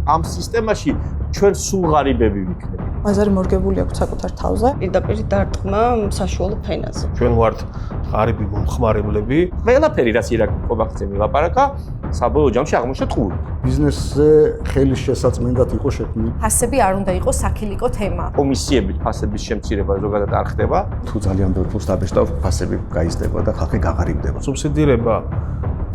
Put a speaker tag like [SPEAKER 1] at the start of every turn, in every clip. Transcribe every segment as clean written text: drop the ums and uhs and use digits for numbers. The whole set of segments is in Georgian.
[SPEAKER 1] ამ სისტემაში ჩვენ სულ ღარიბები ვიქნებით.
[SPEAKER 2] ბაზარი მორგებული აქვს საკუთარ თავზე.
[SPEAKER 3] პირდაპირ დარტყმა საშუალო ფენაზე.
[SPEAKER 4] ჩვენ ვართ ღარიბი მომხმარებლები.
[SPEAKER 1] ყველაფერი რაც ირაკობახზე მილაპარაკა, საბოლოო ჯამში აღმოჩნდა ტყუილ.
[SPEAKER 5] ბიზნესზე ხელის შესაძლებლად იყო შექმნილი.
[SPEAKER 6] ფასები არ უნდა იყოს საქილიკო თემა.
[SPEAKER 1] კომისიებით ფასების შემცირება ზოგადად არ ხდება.
[SPEAKER 7] თუ ძალიან ბევრ ფულს დაბეჭდავ, ფასები გაიზრდება და ხალხი გაღარიბდება.
[SPEAKER 4] სუბსიდირება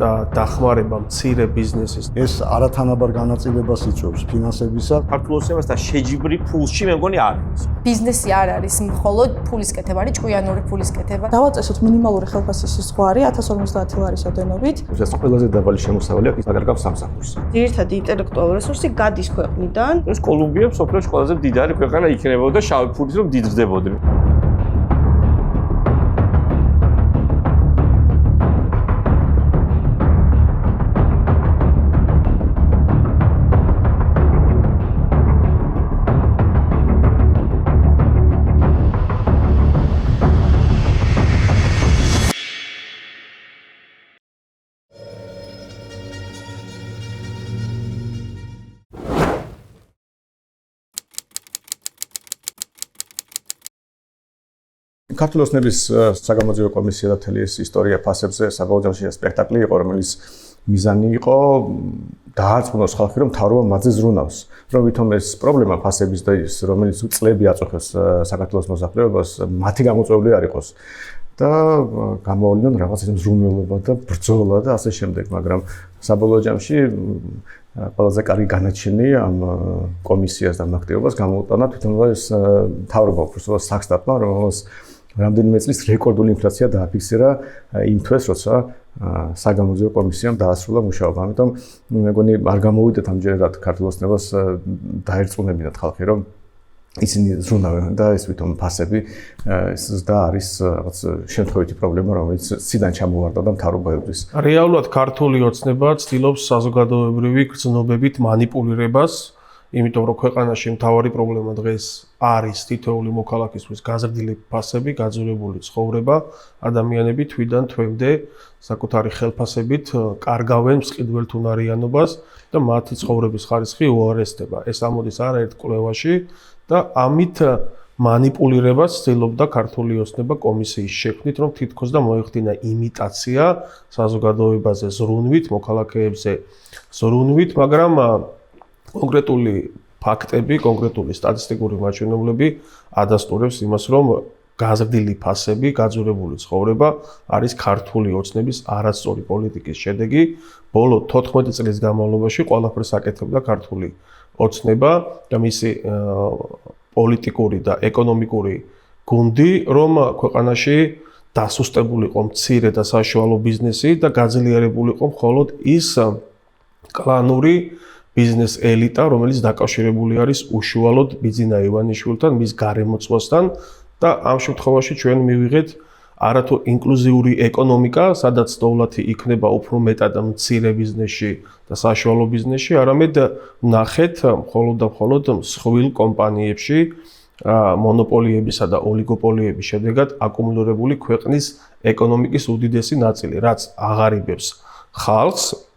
[SPEAKER 4] და დახმარება მცირე ბიზნესის.
[SPEAKER 5] ეს არათანაბარ განაწილებას იწვევს ფინანსებისა.
[SPEAKER 1] ქართულოსებას და შეჯიბრი ფულში მე მგონი არ არის.
[SPEAKER 6] ბიზნესი არ არის მხოლოდ ფულის კეთება, არის ჭკვიანური ფულის კეთება.
[SPEAKER 2] დავაწესოთ მინიმალური ხელფასის ზღვარი 1050 ლარის ოდენობით.
[SPEAKER 7] ეს ყველაზე დაბალი შემოსავალი აქვს აგრეგატ სამსახურს.
[SPEAKER 3] ძირითადი ინტელექტუალური რესურსი გადის ქვეყნიდან.
[SPEAKER 1] ეს კოლუმბია მსოფლიოში ყველაზე მდიდარი ქვეყანა იქნებოდა შავი ფულით რომ დიდრდებოდნენ.
[SPEAKER 7] ქართული ოცნების საგამოძიებო კომისია და მთელი ეს ისტორია ფასებზე საბოლოო ჯამში სპექტაკლი იყო, რომელიც მიზანი იყო დაარწმუნოს ხალხი, რომ მთავრობა მათზე ზრუნავს. რომ ვითომ ეს პრობლემა ფასების და ის, რომელიც წლები აწუხებს საქართველოს მოსახლეობას, მათი გამოწვეული არ იყოს. და გამოავლინონ რაღაც ზრუნველობა და ბრძოლა და ასე შემდეგ, მაგრამ საბოლოო ჯამში ყველაზე კარგი განაჩენი ამ კომისიას და აქტივობას გამოუტანა თვითონ ეს მთავრობა უბრალოდ საქსტატმა, რომელსაც რამდენიმე წლის რეკორდული ინფლაცია დააფიქსირა იმ თვეს, როცა საგამოძიებო კომისიამ დაასრულა მუშაობა. ამიტომ მე მგონი არ გამოვიდეთ ამჯერად ქართულ ოცნებას დაერწმუნებინათ ხალხი, რომ ისინი ზრუნავენ და ეს თვითონ ფასები და არის რაღაც შემთხვევითი პრობლემა, რომელიც ციდან ჩამოვარდა და მთავრობაებრივ.
[SPEAKER 4] რეალურად ქართული ოცნება ცდილობს საზოგადოებრივი გრძნობებით манипуლირებას, იმიტომ რომ ქვეყანაში მთავარი პრობლემა დღეს არის თითოეული მოქალაქისთვის გაზრდილი ფასები, გაძვირებული ცხოვრება, ადამიანები თვიდან თვემდე საკუთარი ხელფასებით კარგავენ მსყიდველთუნარიანობას და მათი ცხოვრების ხარისხი უარესდება. ეს ამოდის არაერთ კვლევაში და ამით манипуლირებას ცდილობდა ქართული ოცნება კომისიის შექმნით, რომ თითქოს და მოეხდინა იმიტაცია საზოგადოებაზე ზრუნვით, მოქალაქეებზე ზრუნვით, მაგრამ კონკრეტული ფაქტები, კონკრეტული სტატისტიკური მაჩვენებლები ადასტურებს იმას, რომ გაზრდილი ფასები, გაძვირებული ცხოვრება არის ქართული ოცნების არასწორი პოლიტიკის შედეგი. ბოლო 14 წლის განმავლობაში ყველაფერს აკეთებდა ქართული ოცნება და მისი პოლიტიკური და ეკონომიკური გუნდი, რომ ქვეყანაში დასუსტებულიყო მცირე და საშუალო ბიზნესი და გაძლიერებულიყო მხოლოდ ის კლანური ბიზნეს ელიტა, რომელიც დაკავშირებული არის უშუალოდ ბიძინა ივანიშვილთან, მის გარემოწმოსთან და ამ შემთხვევაში ჩვენ მივიღეთ არათუ ინკლუზიური ეკონომიკა, სადაც დოვლათი იქნება უფრო მეტად მცირე ბიზნესში და საშუალო ბიზნესში, არამედ ნახეთ მხოლოდ და მხოლოდ მსხვილ კომპანიებში მონოპოლიებისა და ოლიგოპოლიების შედეგად აკუმულირებული ქვეყნის ეკონომიკის უდიდესი ნაწილი, რაც აღარიბებს ხალხს,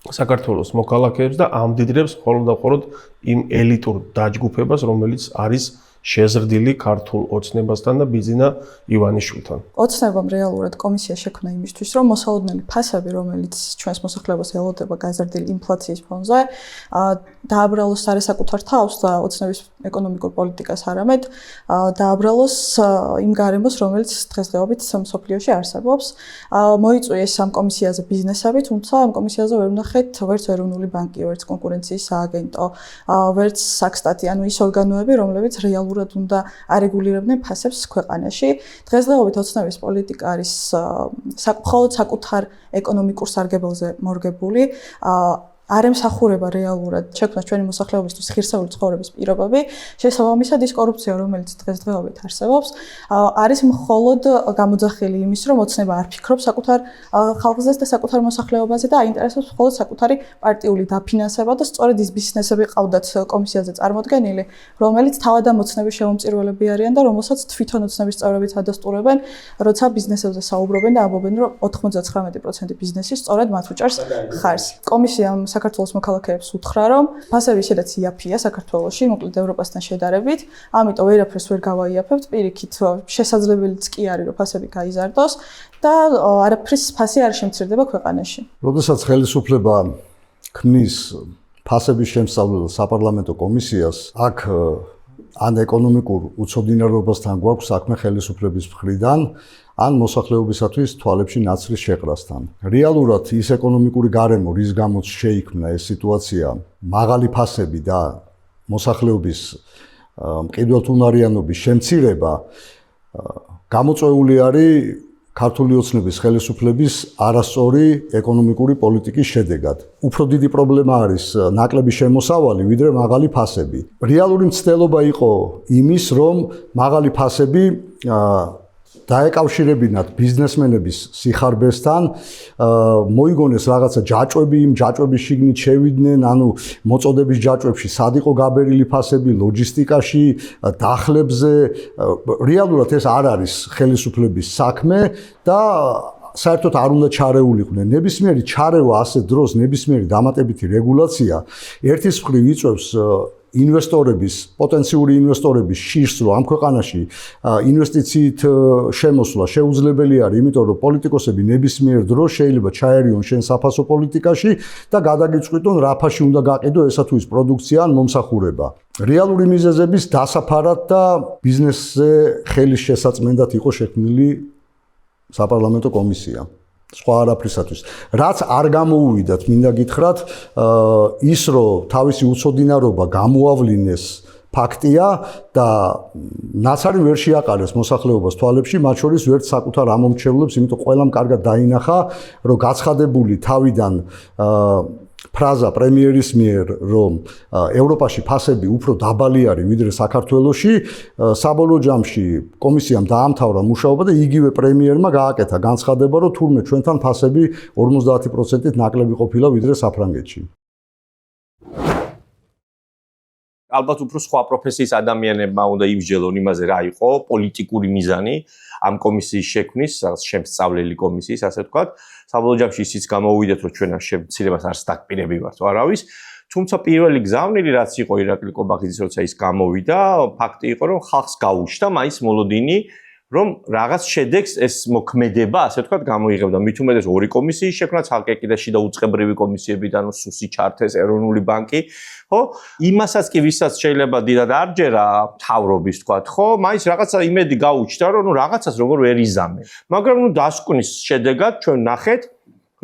[SPEAKER 4] საქართველოს მოქალაქეებს და ამდიდრებს მხოლოდ და მხოლოდ იმ ელიტურ დაჯგუფებას, რომელიც არის შეზრდილი ქართულ ოცნებასთან და ბიძინა ივანიშვილთან.
[SPEAKER 2] ოცნებამ რეალურად კომისია შექმნა იმისთვის, რომ მოსალოდნელი ფასები, რომელიც ჩვენს მოსახლეობას ელოდება გაზრდილი ინფლაციის ფონზე, დააბრალოს არასაკუთარ თავს და ოცნების ეკონომიკურ პოლიტიკას არამედ დააბრალოს იმ გარემოს, რომელიც დღესდღეობით მსოფლიოში არსებობს. მოიწვიეს ამ კომისიაზე ბიზნესები, თუმცა ამ კომისიაზე ვერ ვნახეთ ვერც ეროვნული ბანკი, ვერც კონკურენციის სააგენტო, ვერც საქსტატი, ანუ ის ორგანოები, რომლებიც რეალურად უნდა არეგულირებდნენ ფასებს ქვეყანაში. დღესდღეობით ოცნების პოლიტიკა არის მხოლოდ საკუთარ ეკონომიკურ სარგებელზე მორგებული. არ ემსახურება რეალურად შექმნა ჩვენი მოსახლეობისთვის ღირსეული ცხოვრების პირობები. შესაბამისად ის კორუფცია, რომელიც დღესდღეობით არსებობს, არის მხოლოდ გამოძახილი იმის, რომ ოცნება არ ფიქრობს საკუთარ ხალხზე და საკუთარ მოსახლეობაზე და აინტერესებს მხოლოდ საკუთარი პარტიული დაფინანსება და სწორედ ის ბიზნესები ყავდათ კომისიაზე წარმოდგენილი, რომელიც თავად ამ ოცნების შემომწირველები არიან და რომელსაც თვითონ ოცნების წევრებიც ადასტურებენ, როცა ბიზნესებზე საუბრობენ და ამბობენ, რომ 99% ბიზნესი სწორედ მათ უჭერს ხარს. კომისიამ საქართველოს მოქალაქეებს უთხრა, რომ ფასები ისედაც იაფია საქართველოში, მოკლედ ევროპასთან შედარებით, ამიტომ ვერაფერს ვერ გავაიაფებთ, პირიქით შესაძლებელიც კი არის, რომ ფასები გაიზარდოს და არაფრის ფასი არ შემცირდება ქვეყანაში.
[SPEAKER 5] როდესაც ხელისუფლება ქმნის ფასების შემსწავლელ საპარლამენტო კომისიას, აქ ან ეკონომიკურ უცოდინარობასთან გვაქვს საქმე ხელისუფლების მხრიდან, ან მოსახლეობისათვის თვალებში ნაცრის შეყრასთან. რეალურად ის ეკონომიკური გარემო, რის გამოც შეიქმნა ეს სიტუაცია, მაღალი ფასები და მოსახლეობის მყიდველთუნარიანობის შემცირება გამოწვეული არის ქართული ოცნების ხელისუფლების არასწორი ეკონომიკური პოლიტიკის შედეგად. უფრო დიდი პრობლემა არის ნაკლები შემოსავალი, ვიდრე მაღალი ფასები. რეალური მცდელობა იყო იმის, რომ მაღალი ფასები დაეკავშირებინათ ბიზნესმენების სიხარბესთან, მოიგონეს რაღაცა ჯაჭვები, იმ ჯაჭვების შიგნით შევიდნენ, ანუ მოწოდების ჯაჭვებში სად იყო გაბერილი ფასები, ლოჯისტიკაში, დახლებზე. რეალურად ეს არ არის ხელისუფლების საქმე და საერთოდ არ უნდა ჩარეულიყვნენ. ნებისმიერი ჩარევა ასე დროს, ნებისმიერი დამატებითი რეგულაცია ერთის მხრივ იწვევს ინვესტორების, პოტენციური ინვესტორების შიშს, რომ ამ ქვეყანაში ინვესტიციით შემოსვლა შეუძლებელი არის, იმიტომ რომ პოლიტიკოსები ნებისმიერ დროს შეიძლება ჩაერიონ შენ საფასო პოლიტიკაში და გადაგიწყვიტონ რა ფაში უნდა გაყიდო ესა თუ ის პროდუქცია ან მომსახურება. რეალური მიზეზების დასაფარად და ბიზნესზე ხელის შესაწმენდად იყო შექმნილი საპარლამენტო კომისია. სხვა არაფრისათვის. რაც არ გამოუვიდათ, მინდა გითხრათ, ის რომ თავისი უცოდინარობა გამოავლინეს ფაქტია და ნაცარი ვერ შეაყარეს მოსახლეობას თვალებში, მათ შორის ვერც საკუთარ ამომრჩევლებს, იმიტომ ყველამ კარგად დაინახა, რომ გაცხადებული თავიდან ფრაზა პრემიერის მიერ, რომ ევროპაში ფასები უფრო დაბალი არის ვიდრე საქართველოში, საბოლოო ჯამში კომისიამ დაამთავრა მუშაობა და იგივე პრემიერმა გააკეთა განცხადება, რომ თურმე ჩვენთან ფასები 50%-ით ნაკლები ყოფილა ვიდრე საფრანგეთში.
[SPEAKER 1] ალბათ უფრო სხვა პროფესიის ადამიანებმა უნდა იმსჯელონ იმაზე რა იყო პოლიტიკური მიზანი ამ კომისიის შექმნის, რაღაც შემსწავლელი კომისიის, ასე ვთქვათ. საბოლოო ჯამში ისიც გამოუვიდეთ, რომ ჩვენ ამ შემცირებას არ დაგპირები ვართ არავის. თუმცა პირველი გზავნილი რაც იყო ირაკლი კობახიძის, როცა ის გამოვიდა, ფაქტი იყო, რომ ხალხს გაუჩნდა მაინც მოლოდინი, რომ რაღაც შედეგს ეს მოქმედება, ასე ვთქვათ, გამოიღებდა. მით უმეტეს ორი კომისიის შექმნა, ცალკე კიდე შიდა უწყებრივი კომისიებიდან სუსი ჩართეს ეროვნული ბანკი, ხო? იმასაც კი ვისაც შეიძლება დიდად არ ჯერა თავრობის, ვთქვათ, ხო? მაინც რაღაცა იმედი გაუჩნდა, რომ რაღაცას როგორ ვერ იზამენ. მაგრამ დასკვნის შედეგად ჩვენ ნახეთ,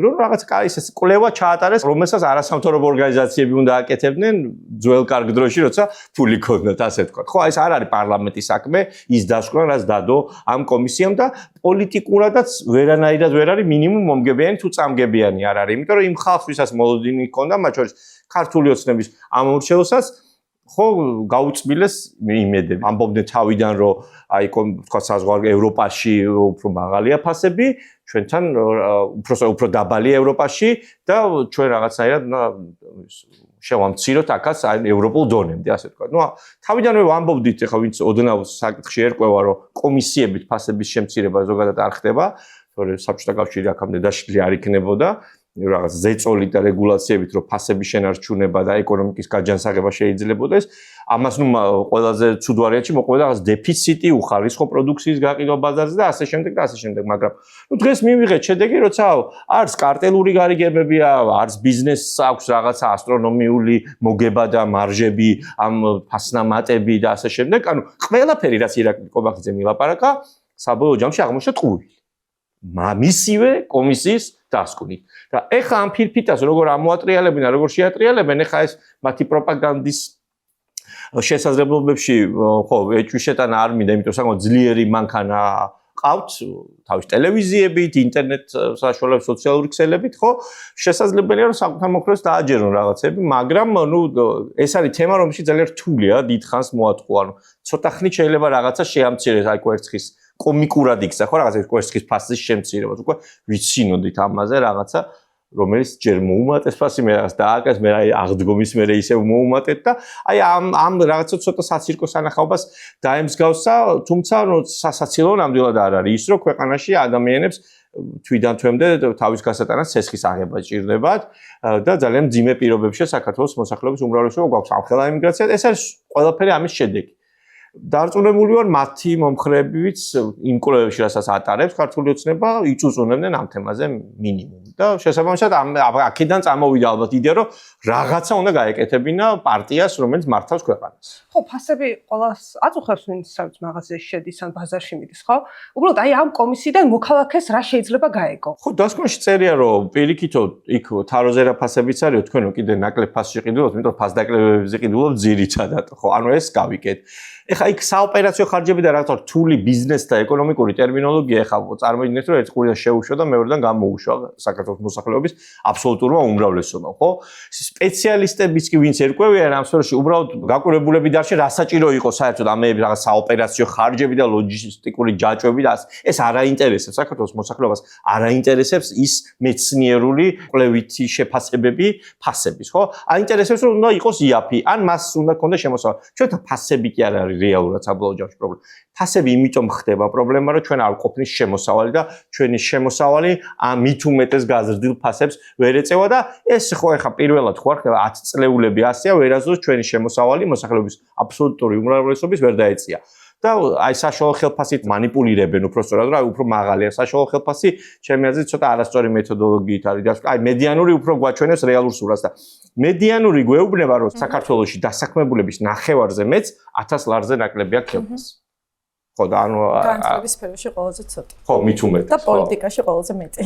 [SPEAKER 1] რომ რაღაც ეს კვლევა ჩაატარეს, რომელსაც არასამთავრობო ორგანიზაციები უნდა აკეთებდნენ ძველ კარგ დროში, როცა ფული ქონდათ, ასე ვთქვათ. ხო, ეს არ არის პარლამენტის საქმე, ის დასკვნა, რაც დადო ამ კომისიამ და პოლიტიკურადაც ვერანაირად ვერ არის მინიმუმ მომგებიანი თუ წამგებიანი არ არის, იმიტომ რომ იმ ხალხს, ვისაც მოლოდინი ჰქონდა, მათ შორის ქართული ოცნების ამომრჩევლსაც ხო გაუწმილეს იმედები. ამბობდნენ თავიდან, რომ აი თქვა საზღვაო ევროპაში უფრო მაღალია ფასები, ჩვენთან უფრო დაბალია ევროპაში და ჩვენ რაღაცნაირად შევამციროთ აქაც ევროპულ დონემდე, ასე ვთქვა. ნუ თავიდანვე ვამბობდით, ეხლა ვინც ოდნავ საკითხში ერკვევა, რომ კომისიებით ფასების შემცირება ზოგადად არ ხდება, თორე საბჭოთა კავშირი აქამდე დაშლილი არ იქნებოდა. რაღაც ზეწოლით და რეგულაციებით, რომ ფასების შენარჩუნება და ეკონომიკის გაჯანსაღება შეიძლებოდა ეს. ამას ნუ ყველაზე ცუდ ვარიანტში მოყვება რაღაც დეფიციტი, უხარისხო პროდუქციის გაყიდვა ბაზარზე და ასე შემდეგ და ასე შემდეგ, მაგრამ ნუ დღეს მივიღეთ შედეგი, როცა არც კარტელური გარიგებებია, არც ბიზნესს აქვს რაღაცა ასტრონომიული მოგება და მარჟები, ამ ფასნამატები და ასე შემდეგ. ანუ ყველაფერი რაც ირაკლი კობახიძე მილაპარაკა, საბოლოო ჯამში აღმოჩნდა ტყუილი. მისივე კომისიის დასკვნით. და ეხა ამ ფირფიტას როგორ ამოატრიალებენ, როგორ შეატრიალებენ, ეხა ეს მათი პროპაგანდის შესაძლებლობებში, ხო, ეჭვიშეტანა არ მინდა, იმიტომ საკმაოდ ძლიერი მანქანა ყავთ, თავის ტელევიზიებით, ინტერნეტ საშუალებებით, სოციალური ქსელებით, ხო, შესაძლებელია რომ საკუთარ მოქმედებას დააჯერონ რაღაცები, მაგრამ ნუ ეს არის თემა, რომელშიც ძალიან რთულია დიდხანს მოატყო, ანუ ცოტა ხნით შეიძლება რაღაცა შეამცირდეს, აი კვერცხის კომიკურად იქცა, ხო, რაღაცა კვერცხის ფასის შემცირება, უკვე ვიცინოდით ამაზე რაღაცა, რომელიც ჯერ მოუმატეს ფასი, მე რაღაც დააკეს, მე აი აღდგომის მერე ისევ მოუმატეთ და აი ამ რაღაცა ცოტა საცირკო სანახაობას დაემსგავსა, თუმცა სასაცილო ნამდვილად არ არის ის, რომ ქვეყანაში ადამიანებს თვიდან თვემდე თავის გასატანად ცესხის აღება ჭირდებათ და ძალიან მძიმე პირობებში საქართველოს მოსახლეობის უმრავლესობა გვაქვს ამხელა ემიგრაცია. ეს არის ყველაფერი ამის შედეგი. დარწმუნებული ვარ მათი მომხრეებიც იმ კვლევებში რასაც ატარებს ქართული ოცნება იწუწუნებდნენ ამ თემაზე მინიმუმ და შესაბამისად აქედან წამოვიდა ალბათ იდეა რომ რაღაცა უნდა გაეკეთებინა პარტიას რომელიც მართავს ქვეყანას.
[SPEAKER 8] ხო, ფასები ყოველას აწუხებს ვინც მაღაზიაში შედის ან ბაზარში მიდის, ხო? უბრალოდ აი ამ კომისიიდან მოქალაქეს რა შეიძლება გაეგო?
[SPEAKER 1] ხო, დასკვნაში წერია რომ პირიქითო იქ თაროზე რა ფასებიც არის, თქვენო კიდე ნაკლებ ფასში ყიდულობთ, იმიტომ ფასდაკლებებზე ყიდულობთ ძირითადად, ხო? ანუ ეს გავიკეთ. ეხა იქ საოპერაციო ხარჯები და რაღაცა რთული ბიზნეს და ეკონომიკური ტერმინოლოგია ეხა წარმოიდგინეთ რომ ერთ ყურიდან შეუშვა და მეორედან გამოუშვა საქართველოს მოსახლეობის აბსოლუტურმა უმრავლესობამ, ხო? სპეციალისტებიც კი ვინც ერკვევიან ამ სფეროში, უბრალოდ გაკვირვებულები დარჩენ, რა საჭირო იყო საერთოდ ამეები რაღაც საოპერაციო ხარჯები და ლოჯისტიკური ჯაჭვები და ეს არ აინტერესებს საქართველოს მოსახლეობას, არ აინტერესებს ის მეცნიერული კვლევითი შეფასებები ფასების, ხო? აინტერესებს რომ უნდა იყოს იაფი, ან მას უნდა ქონდეს შემოსავალი. ჩვენთან ფასები კი არ არის რეალურად საბოლოო ჯამში პრობლემა. ფასები იმიტომ ხდება პრობლემა, რომ ჩვენ არ გვყოფნის შემოსავალი და ჩვენი შემოსავალი მით უმეტეს გაზრდილ ფასებს ვერ ეწევა და ეს ხო ეხა პირველად ხო არ ხდება 10 წლეულები ასეა ვერასდროს ჩვენი შემოსავალი მოსახლეობის აბსოლუტური უმრავლესობის ვერ დაეწია. და აი საშუალო ხელფასით манипуლირებენ უბრალოდ რა უფრო მაღალია საშუალო ხელფასი ჩემი აზრით ცოტა არასწორი მეთოდოლოგიით არის და აი მედიანური უფრო გვაჩვენებს რეალურ სურათს და მედიანური გვეუბნება რომ საქართველოში დასაქმებულების ნახევარზე მეც 1000 ლარზე ნაკლები აქვს ხელფასი. ხო და ანუ
[SPEAKER 6] განათლების სფეროში ყველაზე ცოტა.
[SPEAKER 1] ხო მით უმეტეს.
[SPEAKER 6] და პოლიტიკაში ყველაზე მეტი.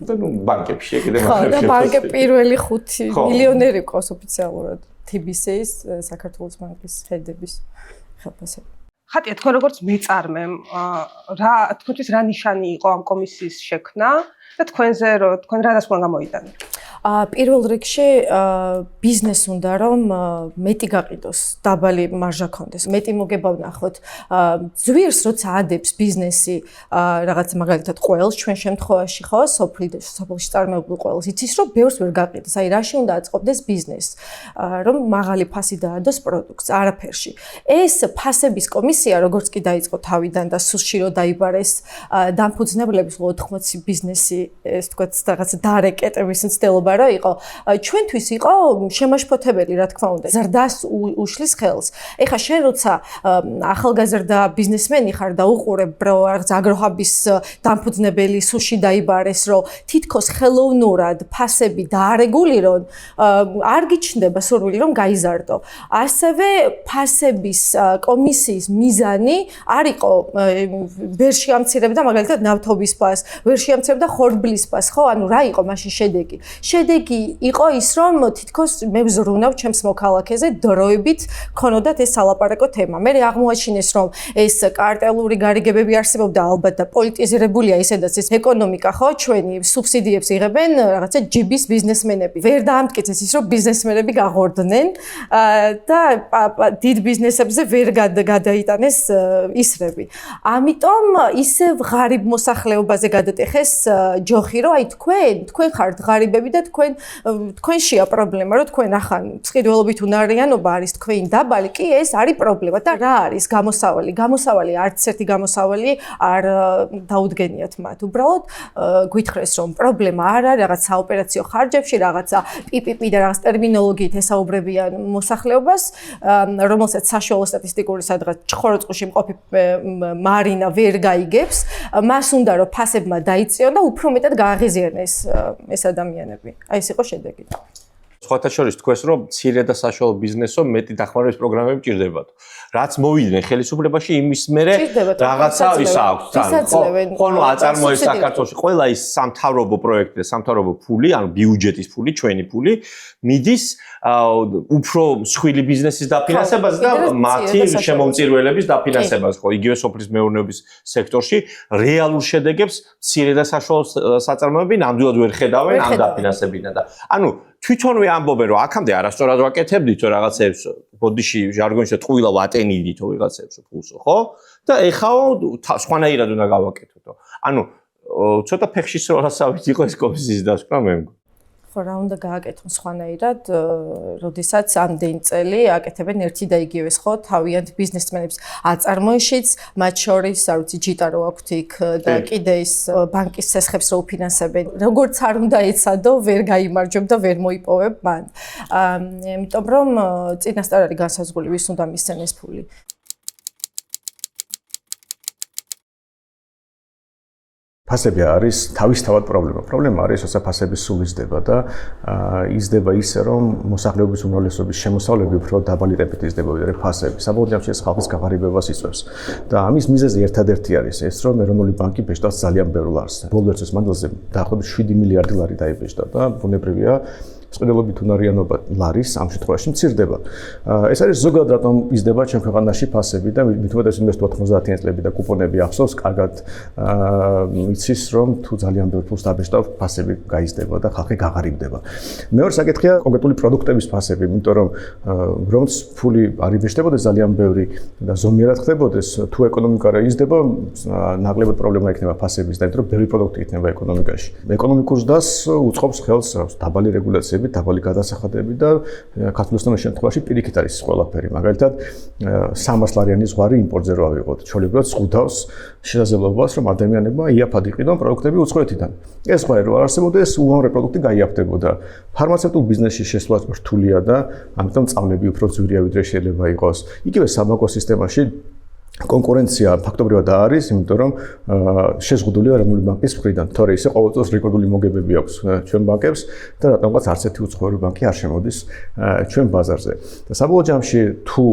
[SPEAKER 1] და ნუ ბანკებში კიდე
[SPEAKER 6] ხო და ბანკები პირველი 5 მილიონერი ყავს ოფიციალურად TBC-ის საქართველოს ბანკის ჰედების ხელფასები.
[SPEAKER 8] ხატია თქვენ როგორც მეწარმემ რა თქვენთვის რა ნიშანი იყო ამ კომისიის შექმნა და თქვენზე რომ თქვენ რა დასკვნა გამოიტანეთ?
[SPEAKER 6] პირველ რიგში ბიზნეს უნდა რომ მეტი გაყიდოს, დაბალი მარჟა ქონდეს. მეტი მოგება ვნახოთ. ძვირს როცა ადებს ბიზნესი რაღაც მაგალითად ყველს ჩვენ შემთხვევაში ხო სოფლში წარმოებულ ყველს იცის რომ ბევრს ვერ გაყიდეს. აი რაში უნდა აწყობდეს ბიზნესს რომ მაღალი ფასი დაადოს პროდუქტს არაფერში. ეს ფასების კომისია როგორც კი დაიწყო თავიდან და სუსში რო დაიბარეს დამფუძნებლების 80 ბიზნესი ეს თქვა რაღაც დარეკეტების მცდელობა რა იყო ჩვენთვის იყო შემაშფოთებელი რა თქმა უნდა ზრდას უშლის ხელს ეხა შენ როცა ახალგაზრდა ბიზნესმენი ხარ და უყურებ რომ აგროჰაბის დამფუძნებელი სუში დაიბარეს რომ თითქოს ხელოვნურად ფასები დაარეგულირონ არ გიჩნდება სურვილი რომ გაიზარდო ასევე ფასების კომისიის მიზანი არ იყო ვერ შეამცირებდა მაგალითად ნავთობის ფასს ვერ შეამცირებდა ხორბლის ფასს ხო ანუ რა იყო მაშინ შედეგი შედეგი იყო ის რომ თითქოს მე ვზრუნავ ჩემს მოქალაქეზე დროებით ქონოდათ ეს სალაპარაკო თემა მე აღმოაჩინეს რომ ეს კარტელური გარიგებები არსებობდა ალბათ და პოლიტიზირებულია ისედაც ეს ეკონომიკა ხო ჩვენი სუბსიდიებს იღებენ რაღაცა ჯიბის ბიზნესმენები ვერ დაამტკიცეს ის რომ ბიზნესმენები გაღორდნენ და დიდ ბიზნესებზე ვერ გადაიტანეს ისრები ამიტომ ისევ ღარიბ მოსახლეობაზე გადატეხეს ჯოხი რომ აი თქვენ ხართ ღარიბები და თქვენშია პრობლემა რომ თქვენ ახან მწყიდველობით უნარიანობა არის თქვენი დაბალი კი ეს არის პრობლემა და რა არის გამოსავალი არც ერთი გამოსავალი არ დაუდგენიათ მათ უბრალოდ გვითხრეს რომ პრობლემა არ არის რაღაც საოპერაციო ხარჯებში რაღაცა PPP და რაღაც ტერმინოლოგიით ესაუბრებიან მოსახლეობას რომელსაც საშუალო სტატისტიკური სადღაც ხოროწყუში მყოფი მარინა ვერ გაიგებს მას უნდა რომ ფასებმა დაიწიონ და უფრო მეტად გააღიზიანეს ეს ადამიანები. აი ეს იყო შედეგი.
[SPEAKER 1] სხვათა შორის თქვენს რომ მცირე და საშუალო ბიზნესო მეტი დახმარების პროგრამები ჭირდებათ. რაც მოვიდნენ ხელისუფლებაში იმის მერე რაღაცა ის აქვს. ხო, ნუ აწარმოეს საქართველოში ყველა ის სამთავრობო პროექტი, სამთავრობო ფული, ანუ ბიუჯეტის ფული, ჩვენი ფული მიდის უფრო მსხვილი ბიზნესის დაფინანსებას და მათი შემომწირველების დაფინანსებას, ხო, იგივე სოფლის მეურნეობის სექტორში რეალურ შედეგებს მცირე და საშუალო საწარმოები ნამდვილად ვერ ხედავენ ამ დაფინანსებიდან და ანუ თვითონვე ამბობენ რომ აქამდე არასწორად ვაკეთებდითო რაღაცებს ბოდიში ჟარგონში ტყუილა ვატენიდითო ვიღაცებს ფულსო ხო და ეხაო სხვანაირად უნდა გავაკეთოთო ანუ ცოტა ფეხში სროლასავით იყო ეს კომისიის დასკვნა მე მგონი
[SPEAKER 6] ხო რა უნდა გააკეთონ სხვანაირად, როდესაც ამდენი წელი აკეთებენ ერთი და იგივეს, ხო, თავიანთ ბიზნესმენებს აწარმოიშიც, მათ შორის, არ ვიცი, ჯიტა რო აქვთ იქ და კიდე ის ბანკის ცესხებს რო უფინანსებენ. როგორც არ უნდა ეცადო, ვერ გაიმარჯვებ და ვერ მოიპოვებ მან. იმიტომ რომ წინასწარ არის განსაზღვრული, ვის უნდა მისცენ ეს ფული.
[SPEAKER 7] ფასები არის თავისთავად პრობლემა. პრობლემა არის, როცა ფასები სულ იზრდება და იზრდება ისე, რომ მოსახლეობის უმრავლესობის შემოსავლები უფრო დაბალი ტემპით იზრდება, ვიდრე ფასები. საბოლოო ჯამში ეს ხალხის გაღარიბებას იწვევს. და ამის მიზეზი ერთადერთი არის ეს, რომ ეროვნული ბანკი ბეჭდავს ძალიან ბევრ ლარს. ბოლო ერთ წლის მანძილზე დაახლოებით 7 მილიარდი ლარი დაიბეჭდა და ბუნებრივია წყვილობით უნარიანობა ლარის ამ შემთხვევაში მცირდება. ეს არის ზოგადად რატომ იზრდება ჩვენ ქვეყანაში ფასები და მით უმეტეს იმას 90-იანი წლები და კუპონები ახსოვს, კარგად იცის, რომ თუ ძალიან ბევრ ფულს დაბეჭდავ, ფასები გაიზრდება და ხალხი გაღარიბდება. მეორე საკითხია კონკრეტული პროდუქტების ფასები, იმიტომ რომ რომც ფული არ იბეჭდებოდეს ძალიან ბევრი და ზომიერად ხდებოდეს, თუ ეკონომიკა რა იზრდება, ნაკლებად პრობლემა იქნება ფასების და იმიტომ რომ ბევრი პროდუქტი იქნება ეკონომიკაში. ეკონომიკურ ზრდას უწყობს ხელს დაბალი რეგულაციები, დაბალი გადასახადები და ქართულოსნობის შემთხვევაში პირიქით არის ყველაფერი. მაგალითად, 300 ლარიანი ზღვარი იმპორტზე რო ავიღოთ, ჩვეულებრივად ზღუდავს შესაძლებლობას, რომ ადამიანებმა იაფად იყიდონ პროდუქტები უცხოეთიდან. ეს ზღვარი რო არ არსებობდეს, უამრავი პროდუქტი გაიაფთებოდა. ფარმაცევტულ ბიზნესში შესვლა რთულია და ამიტომ წავლები უფრო ძვირია, ვიდრე შეიძლება იყოს. იგივე საბანკო სისტემაში კონკურენცია ფაქტობრივად არის, იმიტომ რომ შეზღუდულია ეროვნული ბანკის მხრიდან. თორე ისე ყოველწელს რეკორდული მოგებები აქვს ჩვენ ბანკებს და რატომღაც არც ერთი უცხოური ბანკი არ შემოდის ჩვენ ბაზარზე. და საბოლოო ჯამში თუ